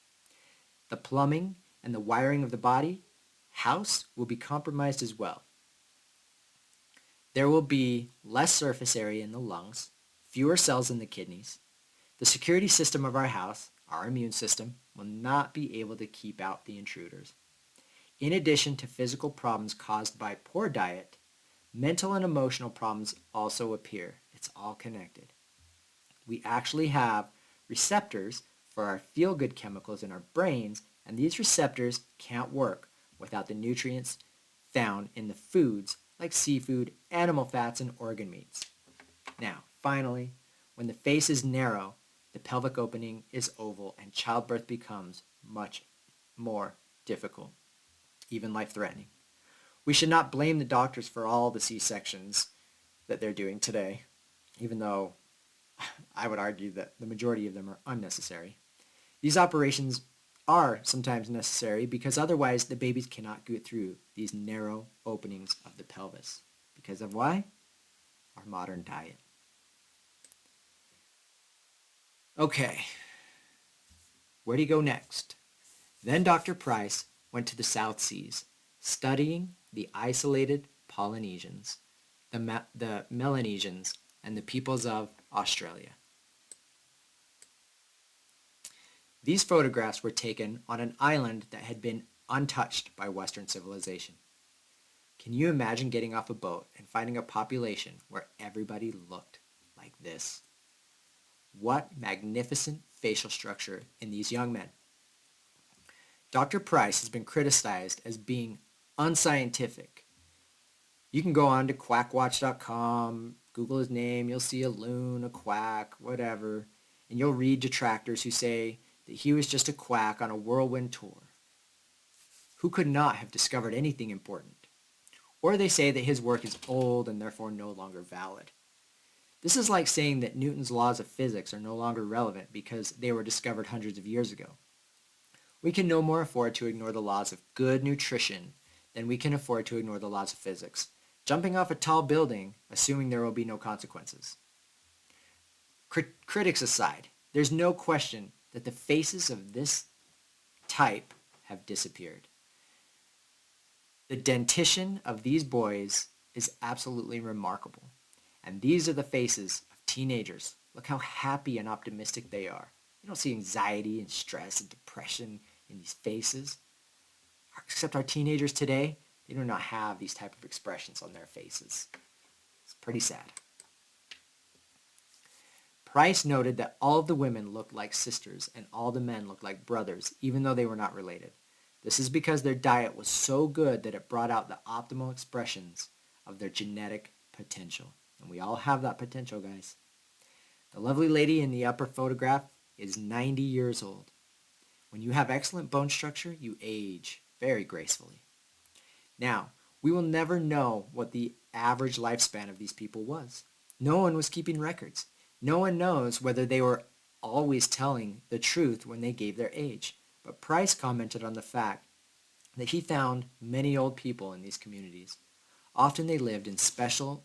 The plumbing and the wiring of the body house will be compromised as well. There will be less surface area in the lungs, fewer cells in the kidneys. The security system of our house, our immune system, will not be able to keep out the intruders. In addition to physical problems caused by poor diet, mental and emotional problems also appear. It's all connected. We actually have receptors for our feel-good chemicals in our brains, and these receptors can't work without the nutrients found in the foods like seafood, animal fats, and organ meats. Now, finally, when the face is narrow, the pelvic opening is oval, and childbirth becomes much more difficult, even life-threatening. We should not blame the doctors for all the C-sections that they're doing today, even though I would argue that the majority of them are unnecessary. These operations are sometimes necessary because otherwise the babies cannot get through these narrow openings of the pelvis. Because of why? our modern diet. Okay, where do you go next? Then Dr. Price went to the South Seas, studying the isolated Polynesians, the Melanesians, and the peoples of Australia. These photographs were taken on an island that had been untouched by Western civilization. Can you imagine getting off a boat and finding a population where everybody looked like this? What magnificent facial structure in these young men. Dr. Price has been criticized as being unscientific. You can go on to quackwatch.com, Google his name, you'll see a loon, a quack, whatever, and you'll read detractors who say that he was just a quack on a whirlwind tour, who could not have discovered anything important. Or they say that his work is old and therefore no longer valid. This is like saying that Newton's laws of physics are no longer relevant because they were discovered hundreds of years ago. We can no more afford to ignore the laws of good nutrition than we can afford to ignore the laws of physics, jumping off a tall building, assuming there will be no consequences. Critics aside, there's no question that the faces of this type have disappeared. The dentition of these boys is absolutely remarkable. And these are the faces of teenagers. Look how happy and optimistic they are. You don't see anxiety and stress and depression in these faces. Except our teenagers today, they do not have these type of expressions on their faces. It's pretty sad. Price noted that all of the women looked like sisters and all the men looked like brothers, even though they were not related. This is because their diet was so good that it brought out the optimal expressions of their genetic potential. And we all have that potential, guys. The lovely lady in the upper photograph is 90 years old. When you have excellent bone structure, you age very gracefully. Now, we will never know what the average lifespan of these people was. No one was keeping records. No one knows whether they were always telling the truth when they gave their age. But Price commented on the fact that he found many old people in these communities. Often they lived in special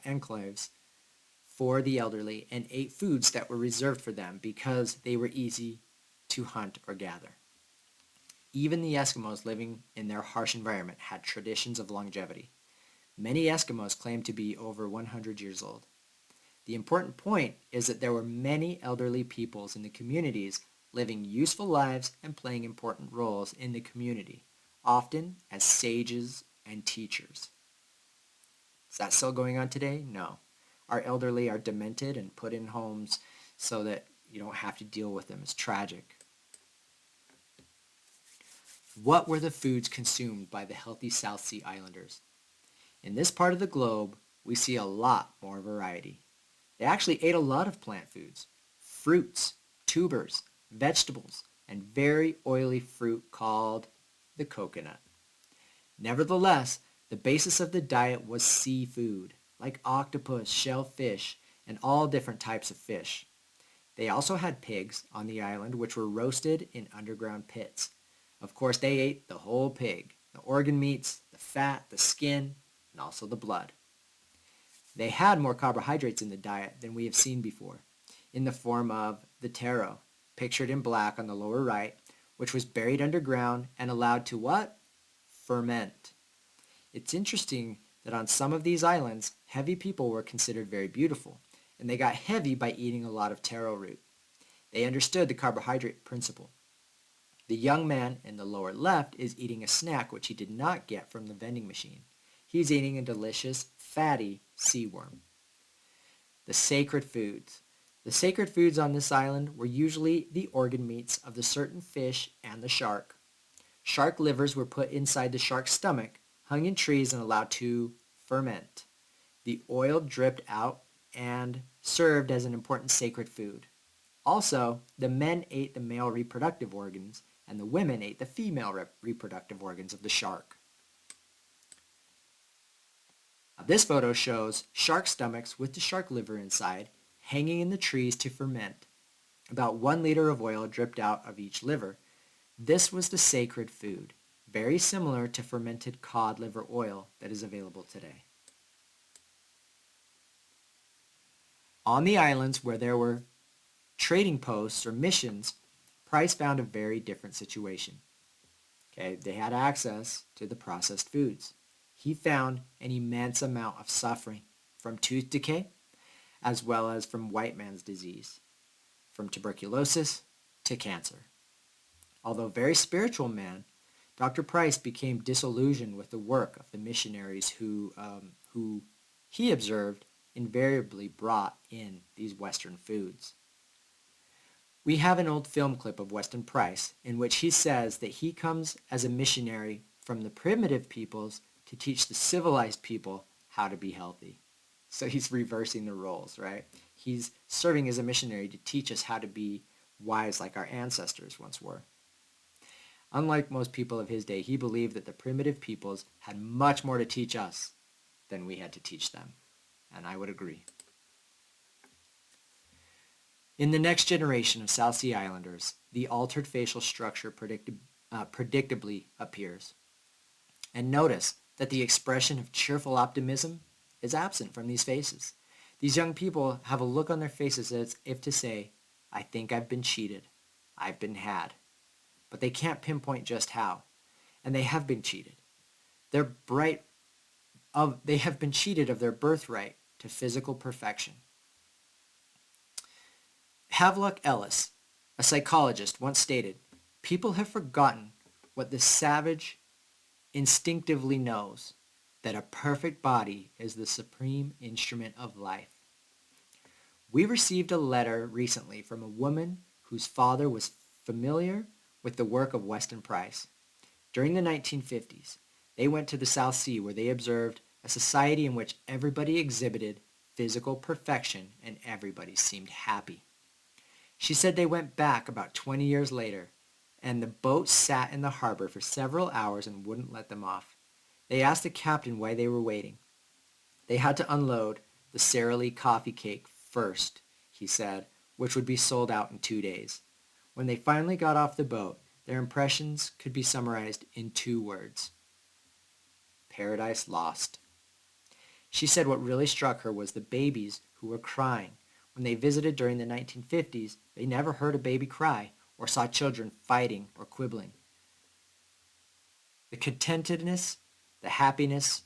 enclaves for the elderly and ate foods that were reserved for them because they were easy to hunt or gather. Even the Eskimos living in their harsh environment had traditions of longevity. Many Eskimos claimed to be over 100 years old. The important point is that there were many elderly peoples in the communities living useful lives and playing important roles in the community, often as sages and teachers. Is that still going on today? No. Our elderly are demented and put in homes so that you don't have to deal with them. It's tragic. What were the foods consumed by the healthy South Sea Islanders? In this part of the globe, we see a lot more variety. They actually ate a lot of plant foods, fruits, tubers, vegetables, and very oily fruit called the coconut. Nevertheless, the basis of the diet was seafood, like octopus, shellfish, and all different types of fish. They also had pigs on the island which were roasted in underground pits. Of course, they ate the whole pig, the organ meats, the fat, the skin, and also the blood. They had more carbohydrates in the diet than we have seen before, in the form of the taro, pictured in black on the lower right, which was buried underground and allowed to what? Ferment. It's interesting that on some of these islands, heavy people were considered very beautiful, and they got heavy by eating a lot of taro root. They understood the carbohydrate principle. The young man in the lower left is eating a snack which he did not get from the vending machine. He's eating a delicious, fatty sea worm. The sacred foods. The sacred foods on this island were usually the organ meats of the certain fish and the shark. Shark livers were put inside the shark's stomach, hung in trees and allowed to ferment. The oil dripped out and served as an important sacred food. Also, the men ate the male reproductive organs and the women ate the female reproductive organs of the shark. Now, this photo shows shark stomachs with the shark liver inside, hanging in the trees to ferment. About 1 liter of oil dripped out of each liver. This was the sacred food, very similar to fermented cod liver oil that is available today. On the islands where there were trading posts or missions, Price found a very different situation. Okay, they had access to the processed foods. He found an immense amount of suffering from tooth decay as well as from white man's disease, from tuberculosis to cancer. Although very spiritual man, Dr. Price became disillusioned with the work of the missionaries who he observed invariably brought in these Western foods. We have an old film clip of Weston Price in which he says that he comes as a missionary from the primitive peoples to teach the civilized people how to be healthy. So he's reversing the roles, right? He's serving as a missionary to teach us how to be wise like our ancestors once were. Unlike most people of his day, he believed that the primitive peoples had much more to teach us than we had to teach them. And I would agree. In the next generation of South Sea Islanders, the altered facial structure predictably appears. And notice that the expression of cheerful optimism is absent from these faces. These young people have a look on their faces as if to say, I think I've been cheated. I've been had. But they can't pinpoint just how. And they have been cheated. They have been cheated of their birthright to physical perfection. Havelock Ellis, a psychologist, once stated, people have forgotten what the savage instinctively knows, that a perfect body is the supreme instrument of life. We received a letter recently from a woman whose father was familiar with the work of Weston Price. During the 1950s, they went to the South Sea where they observed a society in which everybody exhibited physical perfection and everybody seemed happy. She said they went back about 20 years later, and the boat sat in the harbor for several hours and wouldn't let them off. They asked the captain why they were waiting. They had to unload the Sara Lee coffee cake first, he said, which would be sold out in 2 days. When they finally got off the boat, their impressions could be summarized in 2 words. Paradise lost. She said what really struck her was the babies who were crying. When they visited during the 1950s, they never heard a baby cry or saw children fighting or quibbling. The contentedness, the happiness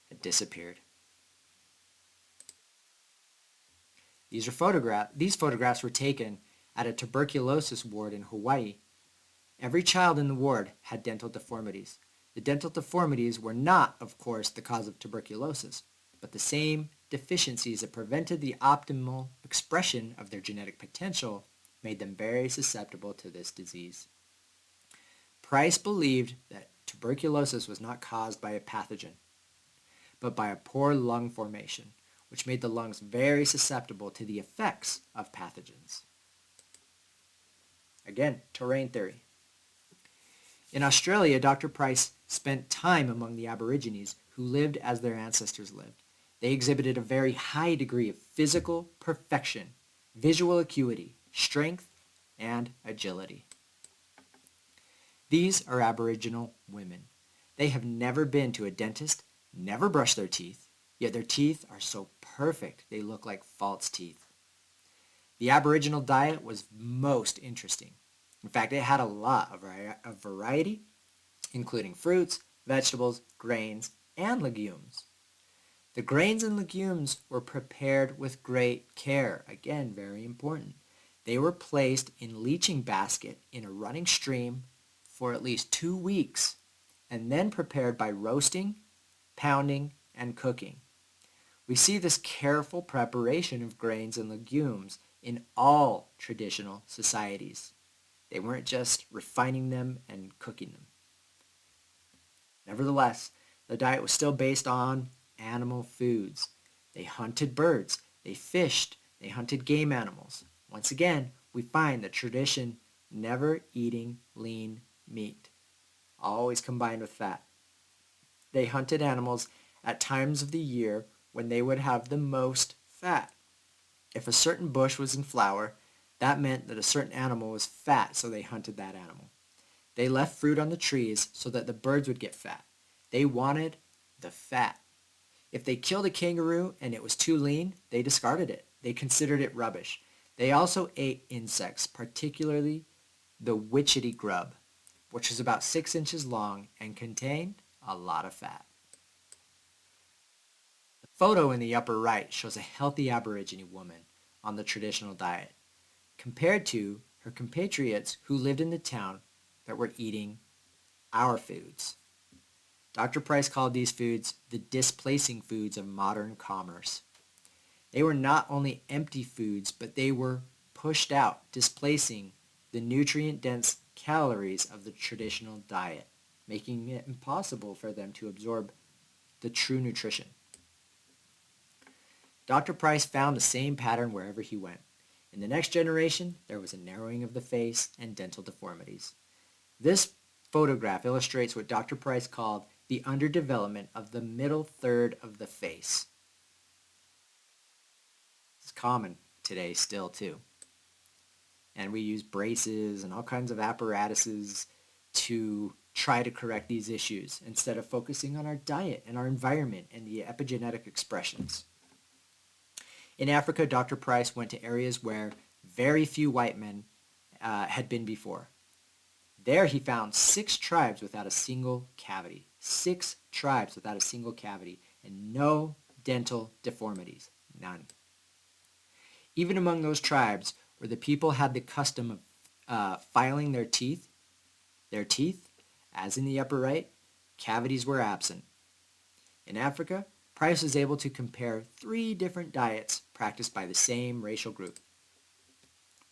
had disappeared. These photographs were taken at a tuberculosis ward in Hawaii. Every child in the ward had dental deformities. The dental deformities were not, of course, the cause of tuberculosis, but the same deficiencies that prevented the optimal expression of their genetic potential made them very susceptible to this disease. Price believed that tuberculosis was not caused by a pathogen, but by a poor lung formation, which made the lungs very susceptible to the effects of pathogens. Again, terrain theory. In Australia, Dr. Price spent time among the Aborigines who lived as their ancestors lived. They exhibited a very high degree of physical perfection, visual acuity, strength, and agility. These are Aboriginal women. They have never been to a dentist, never brushed their teeth, yet their teeth are so perfect they look like false teeth. The Aboriginal diet was most interesting. In fact, it had a lot of variety, including fruits, vegetables, grains, and legumes. The grains and legumes were prepared with great care. Again, very important. They were placed in leaching basket in a running stream for at least 2 weeks and then prepared by roasting, pounding, and cooking. We see this careful preparation of grains and legumes in all traditional societies. They weren't just refining them and cooking them. Nevertheless, the diet was still based on animal foods. They hunted birds, they fished, they hunted game animals. Once again, we find the tradition never eating lean meat, always combined with fat. They hunted animals at times of the year when they would have the most fat. If a certain bush was in flower, that meant that a certain animal was fat, so they hunted that animal. They left fruit on the trees so that the birds would get fat. They wanted the fat. If they killed a kangaroo and it was too lean, they discarded it. They considered it rubbish. They also ate insects, particularly the witchetty grub, which is about 6 inches long and contained a lot of fat. The photo in the upper right shows a healthy Aborigine woman on the traditional diet, compared to her compatriots who lived in the town that were eating our foods. Dr. Price called these foods the displacing foods of modern commerce. They were not only empty foods, but they were pushed out, displacing the nutrient-dense calories of the traditional diet, making it impossible for them to absorb the true nutrition. Dr. Price found the same pattern wherever he went. In the next generation, there was a narrowing of the face and dental deformities. This photograph illustrates what Dr. Price called the underdevelopment of the middle third of the face. It's common today still too. And we use braces and all kinds of apparatuses to try to correct these issues instead of focusing on our diet and our environment and the epigenetic expressions. In Africa, Dr. Price went to areas where very few white men had been before. There he found 6 tribes without a single cavity. 6 tribes without a single cavity and no dental deformities. None. Even among those tribes where the people had the custom of filing their teeth, as in the upper right, cavities were absent. In Africa, Price was able to compare 3 different diets practiced by the same racial group.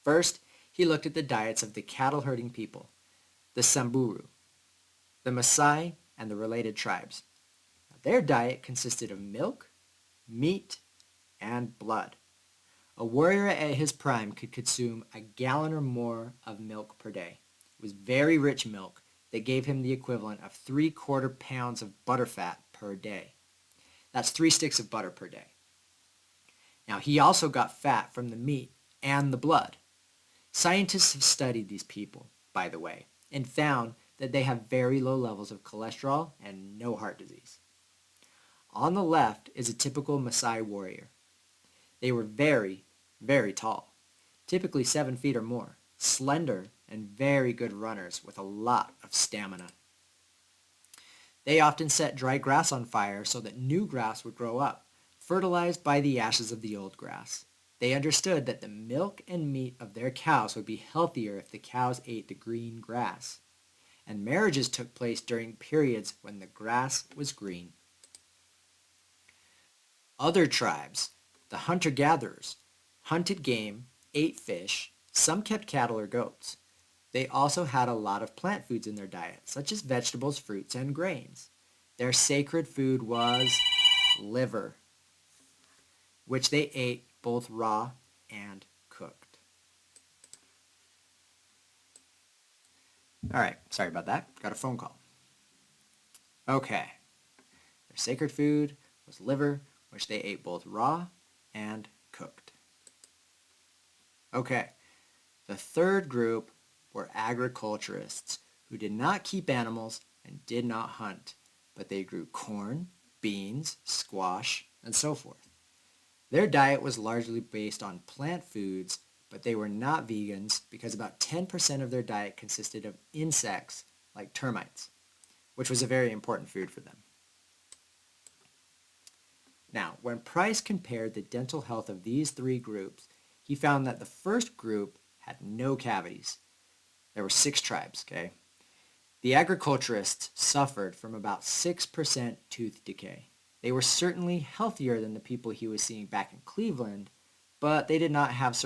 First, he looked at the diets of the cattle-herding people, the Samburu, the Maasai, and the related tribes. Their diet consisted of milk, meat, and blood. A warrior at his prime could consume a gallon or more of milk per day. It was very rich milk that gave him the equivalent of 3/4 pounds of butterfat per day. That's 3 sticks of butter per day. Now, he also got fat from the meat and the blood. Scientists have studied these people, by the way, and found that they have very low levels of cholesterol and no heart disease. On the left is a typical Maasai warrior. They were very, very tall, typically 7 feet or more, slender, and very good runners with a lot of stamina. They often set dry grass on fire so that new grass would grow up, fertilized by the ashes of the old grass. They understood that the milk and meat of their cows would be healthier if the cows ate the green grass, and marriages took place during periods when the grass was green. Other tribes, the hunter-gatherers, hunted game, ate fish, some kept cattle or goats. They also had a lot of plant foods in their diet, such as vegetables, fruits, and grains. Their sacred food was liver, which they ate both raw and cooked. All right, sorry about that. Got a phone call. Okay. Their sacred food was liver, which they ate both raw and cooked. Okay. The third group were agriculturists who did not keep animals and did not hunt, but they grew corn, beans, squash, and so forth. Their diet was largely based on plant foods, but they were not vegans because about 10% of their diet consisted of insects like termites, which was a very important food for them. Now, when Price compared the dental health of these 3 groups, he found that the first group had no cavities. There were 6 tribes, okay? The agriculturists suffered from about 6% tooth decay. They were certainly healthier than the people he was seeing back in Cleveland, but they did not have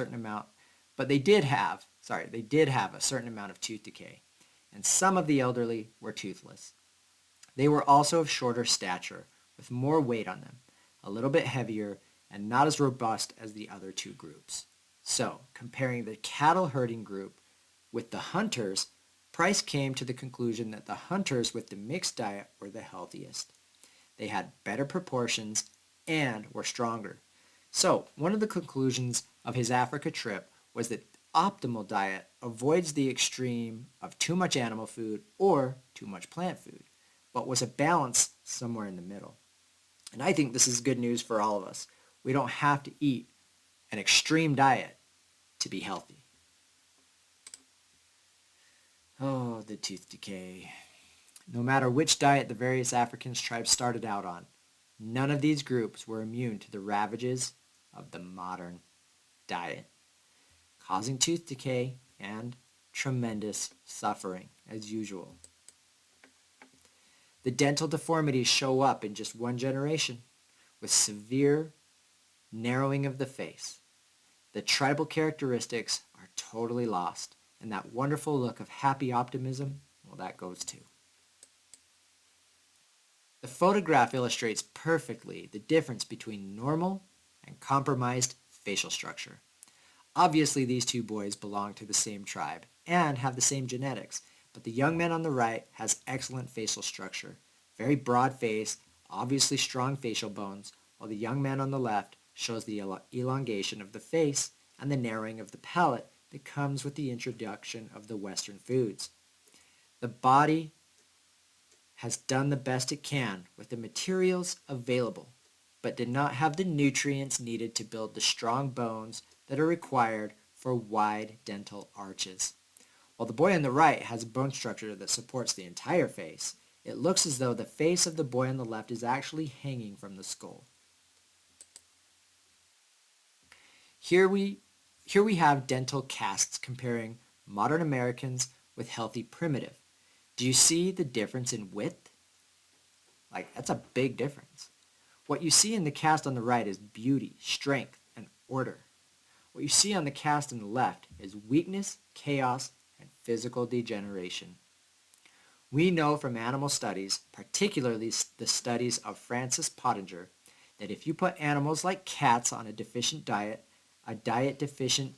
they did have a certain amount of tooth decay, and some of the elderly were toothless. They were also of shorter stature, with more weight on them, a little bit heavier, and not as robust as the other 2 groups. So, comparing the cattle herding group with the hunters, Price came to the conclusion that the hunters with the mixed diet were the healthiest. They had better proportions and were stronger. So, one of the conclusions of his Africa trip was that optimal diet avoids the extreme of too much animal food or too much plant food, but was a balance somewhere in the middle. And I think this is good news for all of us. We don't have to eat an extreme diet to be healthy. Oh, the tooth decay. No matter which diet the various African tribes started out on, none of these groups were immune to the ravages of the modern diet, causing tooth decay and tremendous suffering as usual. The dental deformities show up in just one generation with severe narrowing of the face. The tribal characteristics are totally lost, and that wonderful look of happy optimism, well, that goes too. The photograph illustrates perfectly the difference between normal and compromised facial structure. Obviously, these two boys belong to the same tribe and have the same genetics, but the young man on the right has excellent facial structure, very broad face, obviously strong facial bones, while the young man on the left shows the elongation of the face and the narrowing of the palate that comes with the introduction of the Western foods. The body has done the best it can with the materials available, but did not have the nutrients needed to build the strong bones that are required for wide dental arches. While the boy on the right has a bone structure that supports the entire face, it looks as though the face of the boy on the left is actually hanging from the skull. Here we have dental casts comparing modern Americans with healthy primitive. Do you see the difference in width? That's a big difference. What you see in the cast on the right is beauty, strength, and order. What you see on the cast on the left is weakness, chaos, and physical degeneration. We know from animal studies, particularly the studies of Francis Pottinger, that if you put animals like cats on a deficient diet, a diet deficient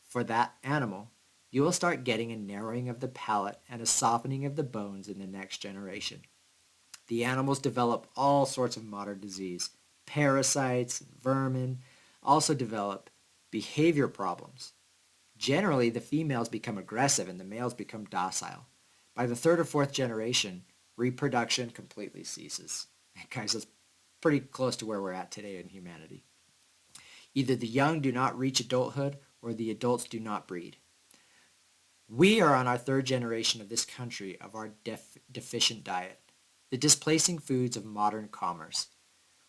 for that animal, you will start getting a narrowing of the palate and a softening of the bones in the next generation. The animals develop all sorts of modern disease. Parasites, vermin, also develop behavior problems. Generally, the females become aggressive and the males become docile. By the third or fourth generation, reproduction completely ceases. Guys, that's pretty close to where we're at today in humanity. Either the young do not reach adulthood or the adults do not breed. We are on our third generation of this country of our deficient diet, the displacing foods of modern commerce.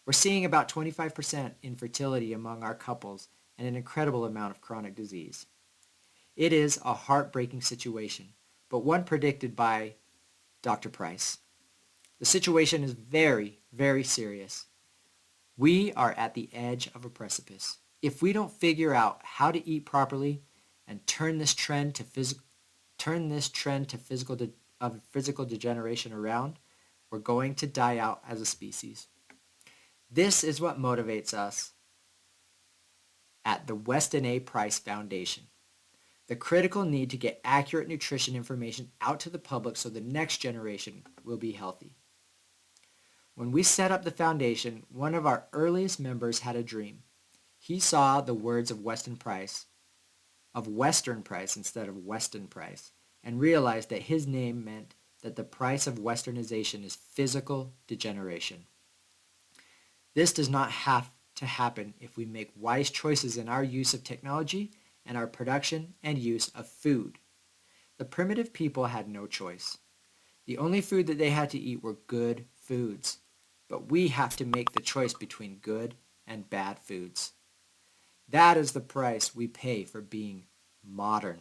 We're seeing about 25% infertility among our couples and an incredible amount of chronic disease. It is a heartbreaking situation, but one predicted by Dr. Price. The situation is very, very serious. We are at the edge of a precipice. If we don't figure out how to eat properly and turn this trend to physical degeneration around, we're going to die out as a species. This is what motivates us at the Weston A. Price Foundation. The critical need to get accurate nutrition information out to the public so the next generation will be healthy. When we set up the foundation, one of our earliest members had a dream. He saw the words of Weston Price instead of Weston Price, and realized that his name meant that the price of westernization is physical degeneration. This does not have to happen if we make wise choices in our use of technology and our production and use of food. The primitive people had no choice. The only food that they had to eat were good foods. But we have to make the choice between good and bad foods. That is the price we pay for being modern.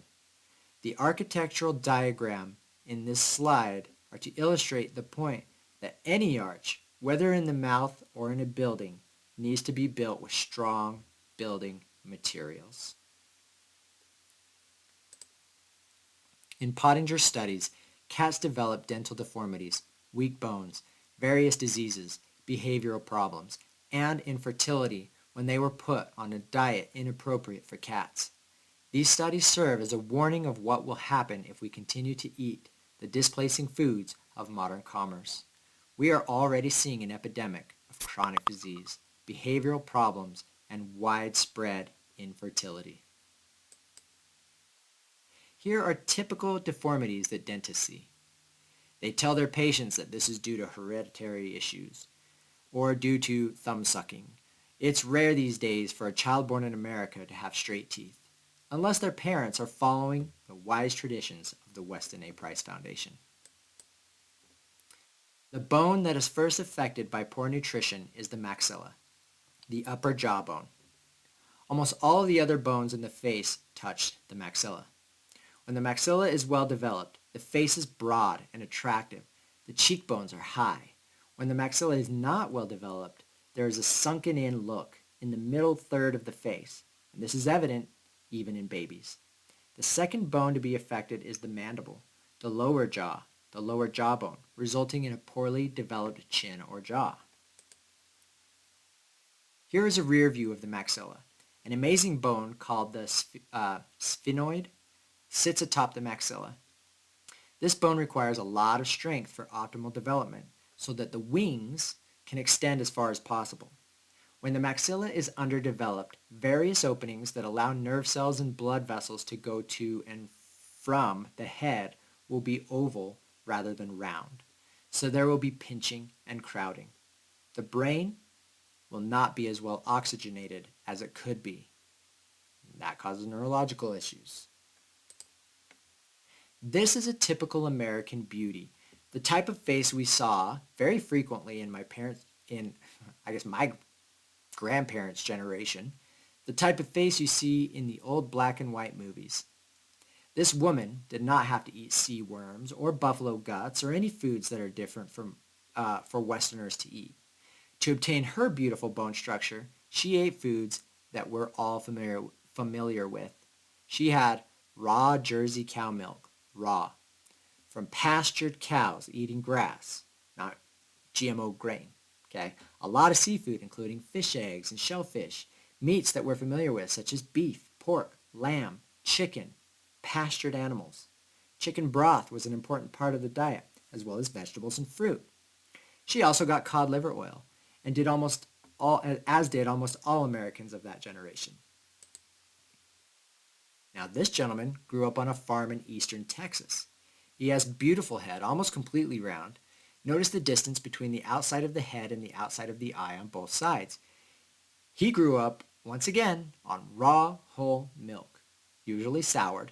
The architectural diagram in this slide are to illustrate the point that any arch, whether in the mouth or in a building, needs to be built with strong building materials. In Pottinger's studies, cats develop dental deformities, weak bones, various diseases, behavioral problems, and infertility when they were put on a diet inappropriate for cats. These studies serve as a warning of what will happen if we continue to eat the displacing foods of modern commerce. We are already seeing an epidemic of chronic disease, behavioral problems, and widespread infertility. Here are typical deformities that dentists see. They tell their patients that this is due to hereditary issues or due to thumb sucking. It's rare these days for a child born in America to have straight teeth, unless their parents are following the wise traditions of the Weston A. Price Foundation. The bone that is first affected by poor nutrition is the maxilla, the upper jawbone. Almost all of the other bones in the face touch the maxilla. When the maxilla is well developed, the face is broad and attractive. The cheekbones are high. When the maxilla is not well developed, there is a sunken in look in the middle third of the face, and this is evident even in babies. The second bone to be affected is the mandible, the lower jawbone, resulting in a poorly developed chin or jaw. Here is a rear view of the maxilla. An amazing bone called the sphenoid sits atop the maxilla. This bone requires a lot of strength for optimal development so that the wings can extend as far as possible. When the maxilla is underdeveloped, various openings that allow nerve cells and blood vessels to go to and from the head will be oval rather than round. So there will be pinching and crowding. The brain will not be as well oxygenated as it could be. That causes neurological issues. This is a typical American beauty, the type of face we saw very frequently in my grandparents' generation, the type of face you see in the old black and white movies. This woman did not have to eat sea worms or buffalo guts or any foods that are different for Westerners to eat. To obtain her beautiful bone structure, she ate foods that we're all familiar with. She had raw Jersey cow milk, raw, from pastured cows eating grass, not GMO grain. Okay, a lot of seafood, including fish eggs and shellfish, meats that we're familiar with, such as beef, pork, lamb, chicken, pastured animals. Chicken broth was an important part of the diet, as well as vegetables and fruit. She also got cod liver oil, and did almost all Americans of that generation. Now this gentleman grew up on a farm in eastern Texas. He has beautiful head, almost completely round. Notice the distance between the outside of the head and the outside of the eye on both sides. He grew up, once again, on raw whole milk, usually soured,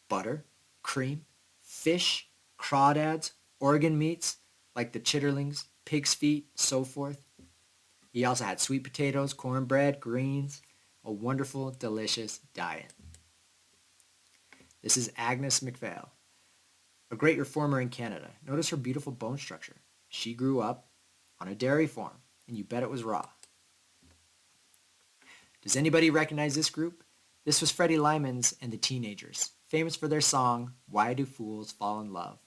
butter, cream, fish, crawdads, organ meats, like the chitterlings, pig's feet, so forth. He also had sweet potatoes, cornbread, greens, a wonderful, delicious diet. This is Agnes McPhail, a great reformer in Canada. Notice her beautiful bone structure. She grew up on a dairy farm, and you bet it was raw. Does anybody recognize this group? This was Freddie Lyman's and the Teenagers, famous for their song, Why Do Fools Fall in Love?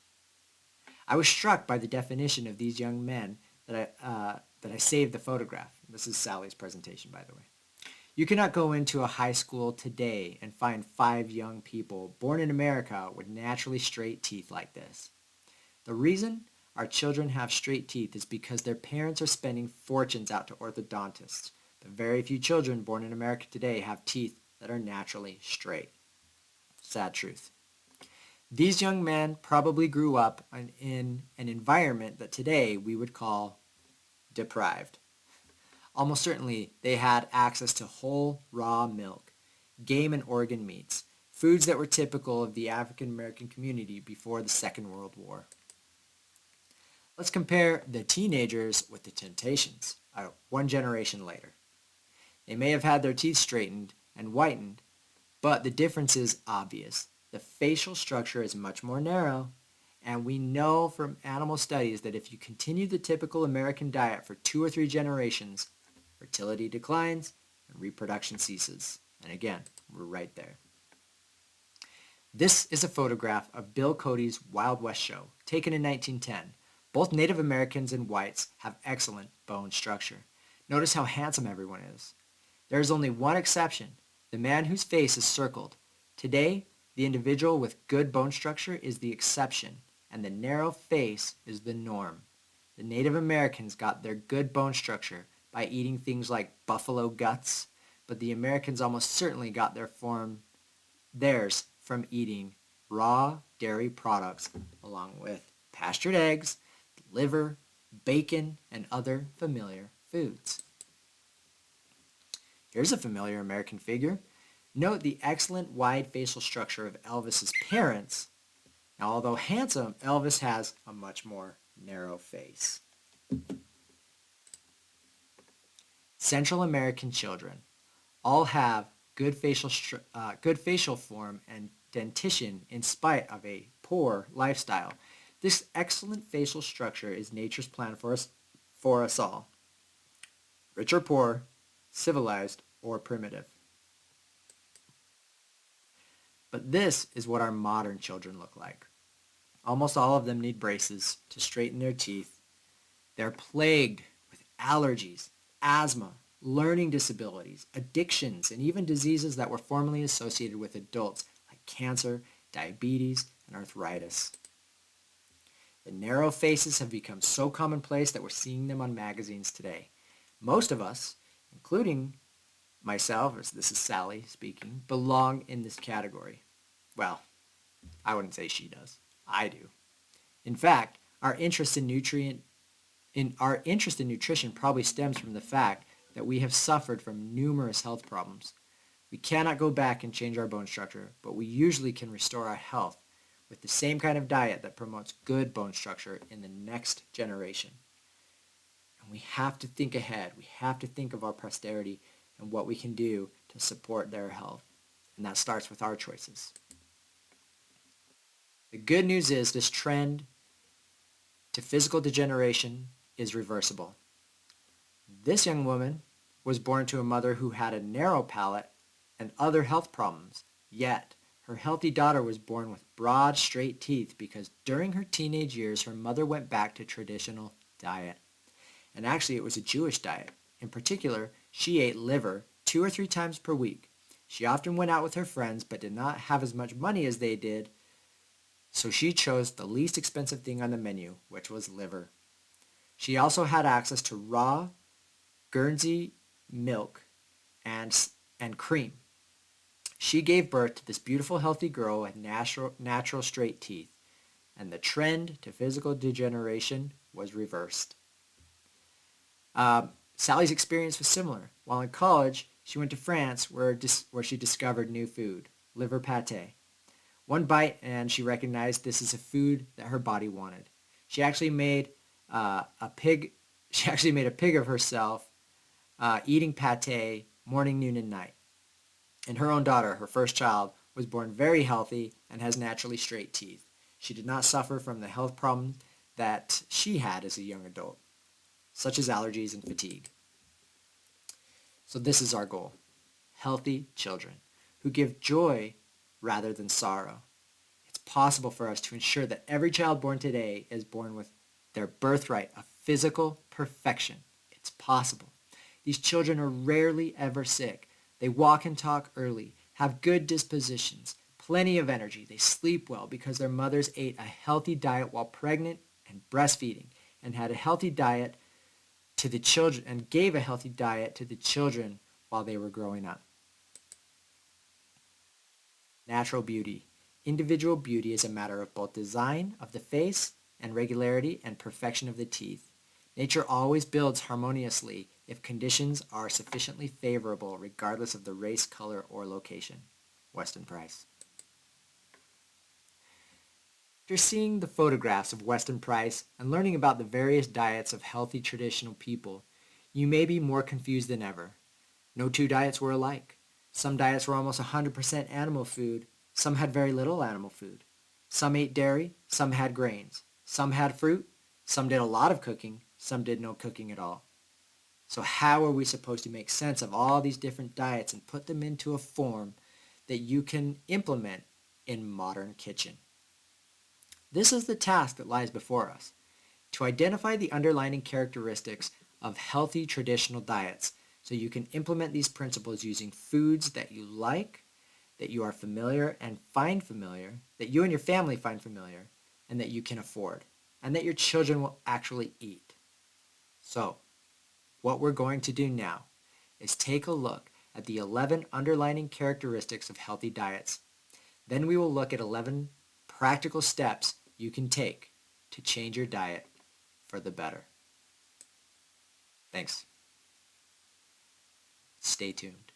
I was struck by the definition of these young men that I saved the photograph. This is Sally's presentation, by the way. You cannot go into a high school today and find 5 young people born in America with naturally straight teeth like this. The reason our children have straight teeth is because their parents are spending fortunes out to orthodontists. But very few children born in America today have teeth that are naturally straight. Sad truth. These young men probably grew up in an environment that today we would call deprived. Almost certainly they had access to whole raw milk, game and organ meats, foods that were typical of the African American community before the Second World War. Let's compare the Teenagers with the Temptations, one generation later. They may have had their teeth straightened and whitened, but the difference is obvious. The facial structure is much more narrow, and we know from animal studies that if you continue the typical American diet for 2 or 3 generations, fertility declines and reproduction ceases. And again, we're right there. This is a photograph of Bill Cody's Wild West show, taken in 1910. Both Native Americans and whites have excellent bone structure. Notice how handsome everyone is. There is only one exception, the man whose face is circled. Today, the individual with good bone structure is the exception, and the narrow face is the norm. The Native Americans got their good bone structure by eating things like buffalo guts, but the Americans almost certainly got theirs from eating raw dairy products along with pastured eggs, liver, bacon, and other familiar foods. Here's a familiar American figure. Note the excellent wide facial structure of Elvis's parents. Now, although handsome, Elvis has a much more narrow face. Central American children all have good facial form and dentition in spite of a poor lifestyle. This excellent facial structure is nature's plan for us all, rich or poor, civilized or primitive. But this is what our modern children look like. Almost all of them need braces to straighten their teeth. They're plagued with allergies, asthma, learning disabilities, addictions, and even diseases that were formerly associated with adults like cancer, diabetes, and arthritis. The narrow faces have become so commonplace that we're seeing them on magazines today. Most of us, including myself, or this is Sally speaking, belong in this category. Well, I wouldn't say she does. I do. In fact, our interest in nutrition probably stems from the fact that we have suffered from numerous health problems. We cannot go back and change our bone structure, but we usually can restore our health with the same kind of diet that promotes good bone structure in the next generation. And we have to think ahead. We have to think of our posterity and what we can do to support their health. And that starts with our choices. The good news is this trend to physical degeneration is reversible. This young woman was born to a mother who had a narrow palate and other health problems, yet her healthy daughter was born with broad, straight teeth because during her teenage years her mother went back to traditional diet. And actually it was a Jewish diet. In particular, she ate liver 2 or 3 times per week. She often went out with her friends but did not have as much money as they did, so she chose the least expensive thing on the menu, which was liver. She also had access to raw Guernsey milk and cream. She gave birth to this beautiful, healthy girl with natural straight teeth, and the trend to physical degeneration was reversed. Sally's experience was similar. While in college, she went to France where she discovered new food, liver pate. One bite and she recognized this is a food that her body wanted. She actually made a pig of herself eating pate morning, noon, and night. And her own daughter, her first child, was born very healthy and has naturally straight teeth. She did not suffer from the health problems that she had as a young adult, such as allergies and fatigue. So this is our goal. Healthy children who give joy rather than sorrow. It's possible for us to ensure that every child born today is born with their birthright of physical perfection. It's possible. These children are rarely ever sick. They walk and talk early, have good dispositions, plenty of energy. They sleep well because their mothers ate a healthy diet while pregnant and breastfeeding, and had a healthy diet to the children and gave a healthy diet to the children while they were growing up. Natural beauty. Individual beauty is a matter of both design of the face and regularity and perfection of the teeth. Nature always builds harmoniously if conditions are sufficiently favorable regardless of the race, color, or location. Weston Price. After seeing the photographs of Weston Price and learning about the various diets of healthy traditional people, you may be more confused than ever. No 2 diets were alike. Some diets were almost 100% animal food. Some had very little animal food. Some ate dairy. Some had grains. Some had fruit. Some did a lot of cooking. Some did no cooking at all. So how are we supposed to make sense of all these different diets and put them into a form that you can implement in modern kitchen? This is the task that lies before us, to identify the underlying characteristics of healthy traditional diets so you can implement these principles using foods that you like, that you are familiar and find familiar, that you and your family find familiar, and that you can afford, and that your children will actually eat. So, what we're going to do now is take a look at the 11 underlying characteristics of healthy diets. Then we will look at 11 practical steps you can take to change your diet for the better. Thanks. Stay tuned.